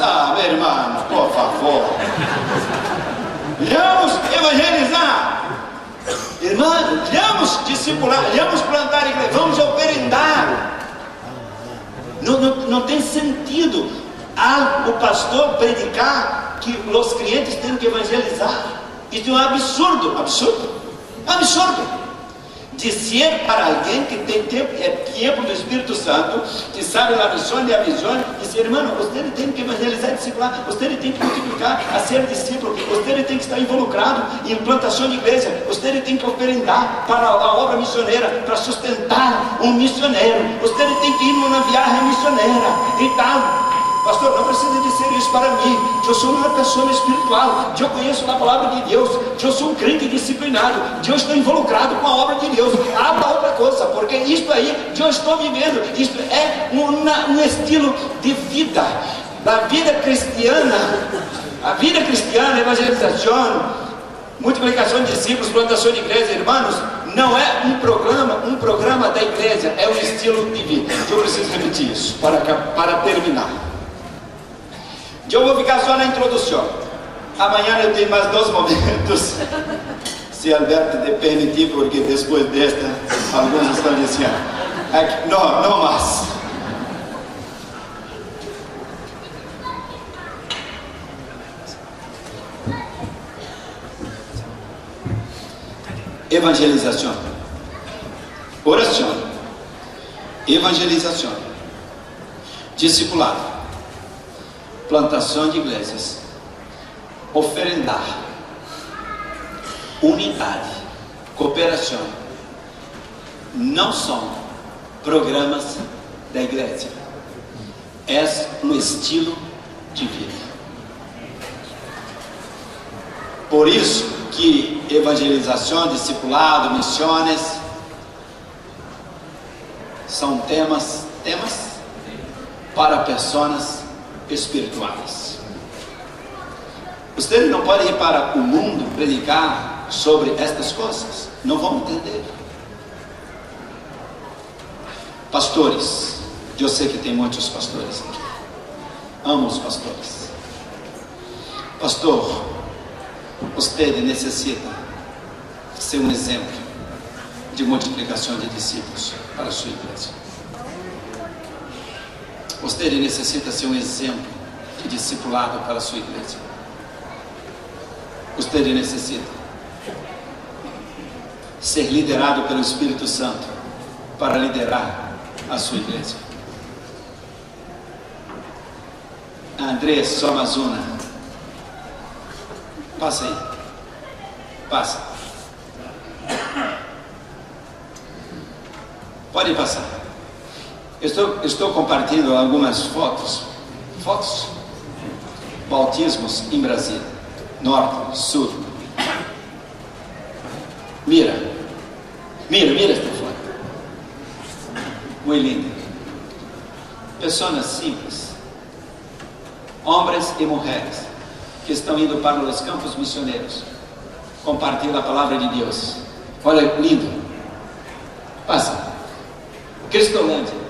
Ah, meu irmão, por favor. Vamos evangelizar. Irmão, vamos discipular, vamos plantar igreja, vamos oferendar. Não tem sentido o pastor predicar que os clientes têm que evangelizar. Isso é um absurdo. Dizer para alguém que tem tempo do Espírito Santo, que sabe a missão e a visão, dizer, irmão, você tem que evangelizar e discipular, você tem que multiplicar a ser discípulo, você tem que estar involucrado em plantação de igreja, você tem que oferendar para a obra missioneira, para sustentar um missioneiro, você tem que ir numa viagem missioneira. Então, pastor, não precisa dizer isso para mim. Eu sou uma pessoa espiritual. Eu conheço a palavra de Deus. Eu sou um crente disciplinado. Eu estou involucrado com a obra de Deus. Habla outra coisa, porque isto aí eu estou vivendo. Isto é um estilo de vida. A vida cristiana, evangelização, multiplicação de discípulos, plantação de igreja, irmãos, não é um programa da igreja, é um estilo de vida. Eu preciso repetir isso para terminar. Eu vou ficar só na introdução. Amanhã eu tenho mais 2 momentos, se Alberto te permitir, porque depois desta, alguns estão dizendo, não mais. Evangelização, oração, evangelização, discipulado, plantação de igrejas, oferendar, unidade, cooperação, não são programas da igreja, é um estilo de vida. Por isso que evangelização, discipulado, missões são temas para pessoas espirituais. Vocês não podem ir para o mundo predicar sobre estas coisas, não vão entender. Pastores, eu sei que tem muitos pastores aqui, amo os pastores. Pastor, você necessita ser um exemplo de multiplicação de discípulos para a sua igreja. Você necessita ser um exemplo de discipulado para a sua igreja. Você necessita ser liderado pelo Espírito Santo para liderar a sua igreja. André Somazuna, passa aí, passa. Pode passar. Estou compartilhando algumas fotos, bautismos em Brasília, norte, sul. Mira esta foto, muito linda. Pessoas simples, homens e mulheres, que estão indo para os campos missioneiros, compartilhando a palavra de Deus. Olha, lindo. Passa. Cristolândia.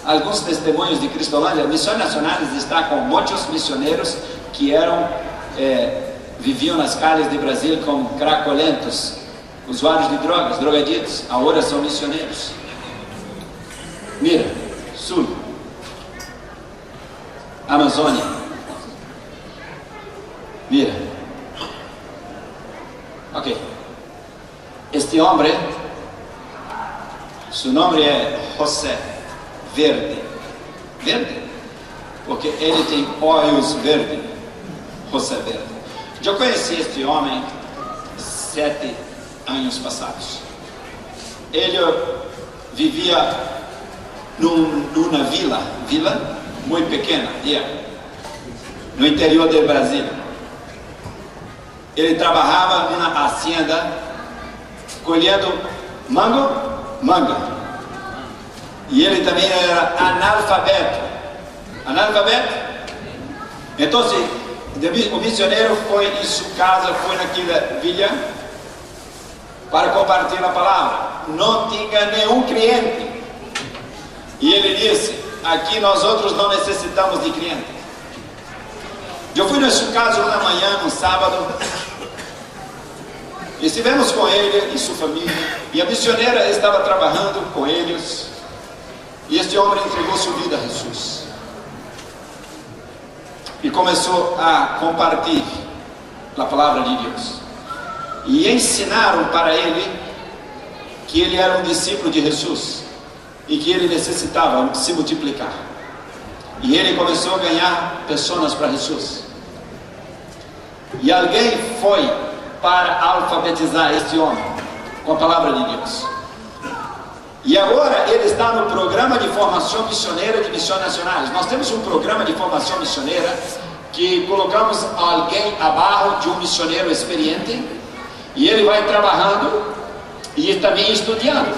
Alguns testemunhos de Cristolândia. Missões Nacionais está com muitos missionários que viviam nas calles de Brasília como cracolentos, usuários de drogas, drogaditos. Agora são missionários. Mira, sul, Amazônia. Mira. Ok. Este homem, seu nome é José verde. Verde? Porque ele tem olhos verdes. José Verde. Eu conheci este homem 7 anos passados. Ele vivia numa vila muito pequena, no interior do Brasil. Ele trabalhava numa hacienda colhendo manga. E ele também era analfabeto. Então, o missionário foi em sua casa, foi naquela vila para compartilhar a palavra. Não tinha nenhum cliente. E ele disse: aqui nós outros não necessitamos de cliente. Eu fui na sua casa uma manhã, no sábado. Estivemos com ele e sua família. E a missionária estava trabalhando com eles. E este homem entregou sua vida a Jesus. E começou a compartilhar a palavra de Deus. E ensinaram para ele que ele era um discípulo de Jesus e que ele necessitava se multiplicar. E ele começou a ganhar pessoas para Jesus. E alguém foi para alfabetizar este homem com a palavra de Deus. E agora ele está no programa de formação missioneira de missões nacionais. Nós temos um programa de formação missioneira que colocamos alguém abaixo de um missionário experiente e ele vai trabalhando e também estudando.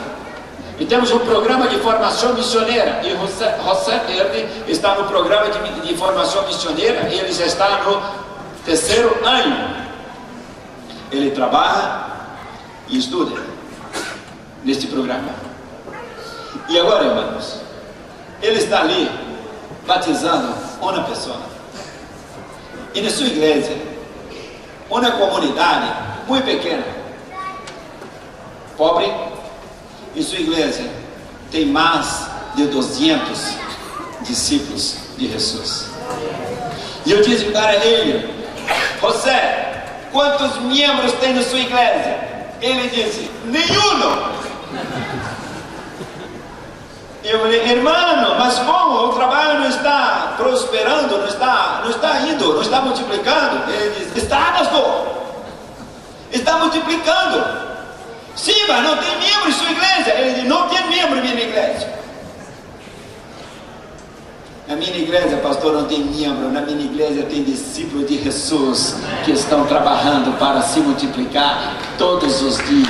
E temos um programa de formação missioneira e José Verde está no programa de formação missioneira e ele já está no 3º ano. Ele trabalha e estuda neste programa. E agora, irmãos, ele está ali batizando uma pessoa. E na sua igreja, uma comunidade muito pequena, pobre, em sua igreja tem mais de 200 discípulos de Jesus. E eu disse para ele: José, quantos membros tem na sua igreja? Ele disse: nenhum. Eu falei: irmão, mas como? O trabalho não está prosperando, não está indo, não está multiplicando? Ele diz: está, pastor, está multiplicando. Sim, mas não tem membro em sua igreja. Ele diz: não tem membro em minha igreja. Na minha igreja, pastor, não tem membro. Na minha igreja tem discípulos de Jesus que estão trabalhando para se multiplicar todos os dias.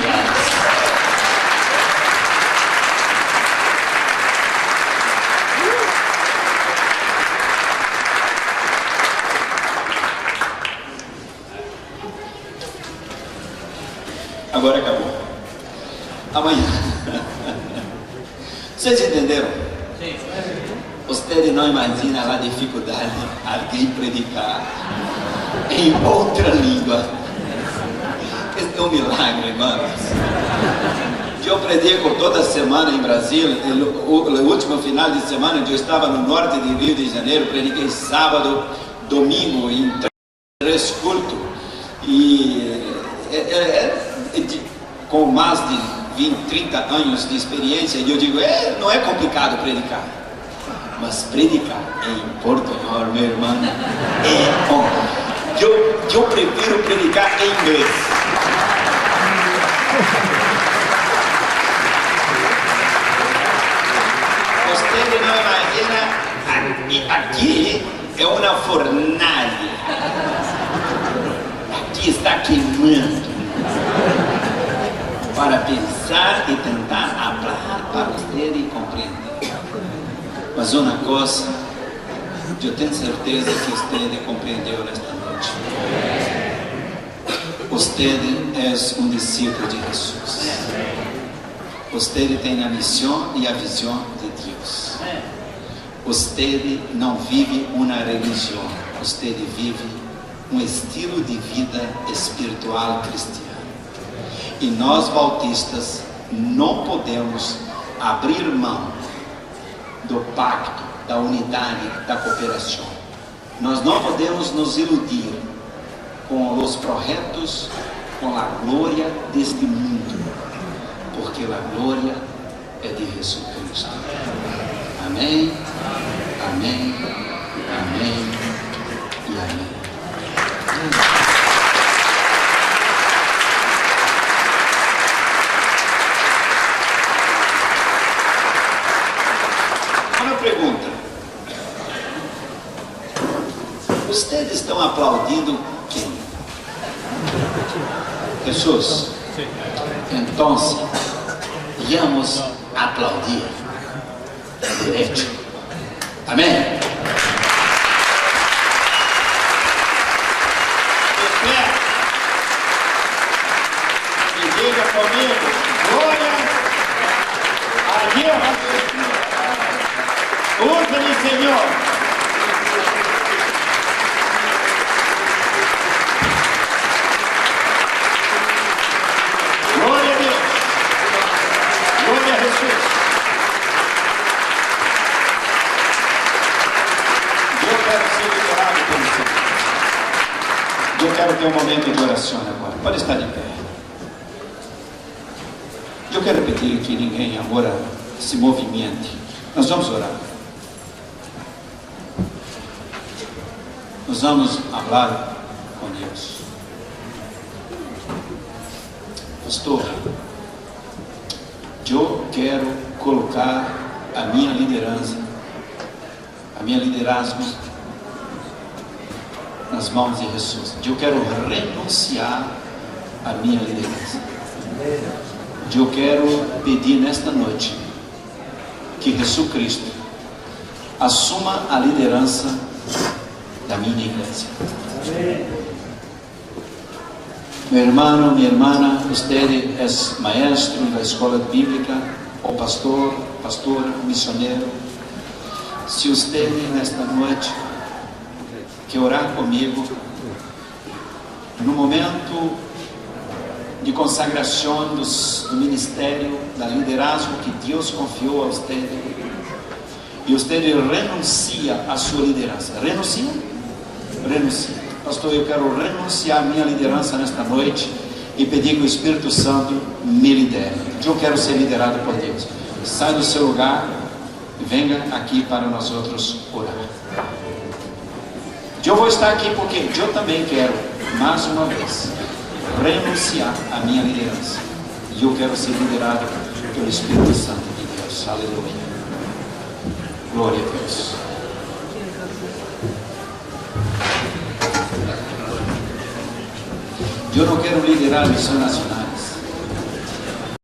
Agora acabou. Amanhã. Vocês entenderam? Sim. Vocês não imaginam a dificuldade de alguém predicar em outra língua. Este é um milagre, irmãos. Eu predico toda semana em Brasília. O último final de semana eu estava no norte de Rio de Janeiro. Prediquei sábado, domingo em 3 cultos. E com mais de 20, 30 anos de experiência, eu digo: não é complicado predicar. Mas predicar em portunhol, meu irmão, é bom. Eu prefiro predicar em inglês. Você não imagina, aqui é uma fornalha. Aqui está queimando. Para pensar e tentar falar para você e compreender. Mas uma coisa, eu tenho certeza que você compreendeu nesta noite. Você é um discípulo de Jesus. Você tem a missão e a visão de Deus. Você não vive uma religião. Você vive um estilo de vida espiritual cristiano. E nós bautistas não podemos abrir mão do pacto, da unidade, da cooperação. Nós não podemos nos iludir com os projetos, com a glória deste mundo, porque a glória é de Jesus Cristo. Amém, amém, amém e amém. Uma pergunta. Vocês estão aplaudindo quem? Jesus. Então, vamos aplaudir direito. Amém? E diga comigo, glória a Deus. Usa-me, Senhor. Glória a Deus. Glória a Jesus. Eu quero ser liderado pelo Senhor. Eu quero ter um momento de oração agora. Pode estar de pé. Eu quero pedir que ninguém agora se movimente. Nós vamos orar. Nós vamos falar com Deus. Pastor, eu quero colocar a minha liderança, a minha liderazgo nas mãos de Jesus. Eu quero renunciar à minha liderança. Eu quero pedir nesta noite que Jesus Cristo assuma a liderança da minha igreja. Meu irmão, minha irmã, você é maestro da escola bíblica, ou pastor, pastora, missionário. Se você nesta noite quer orar comigo, no momento de consagração do ministério, da liderança que Deus confiou a você, e você renuncia à sua liderança. Renuncia? Renuncia. Pastor, eu quero renunciar à minha liderança nesta noite e pedir que o Espírito Santo me lidere. Eu quero ser liderado por Deus. Sai do seu lugar e venha aqui para nós outros orar. Eu vou estar aqui porque eu também quero, mais uma vez, renunciar à minha liderança. E eu quero ser liderado pelo Espírito Santo de Deus. Aleluia. Glória a Deus. Eu não quero liderar a missão nacional.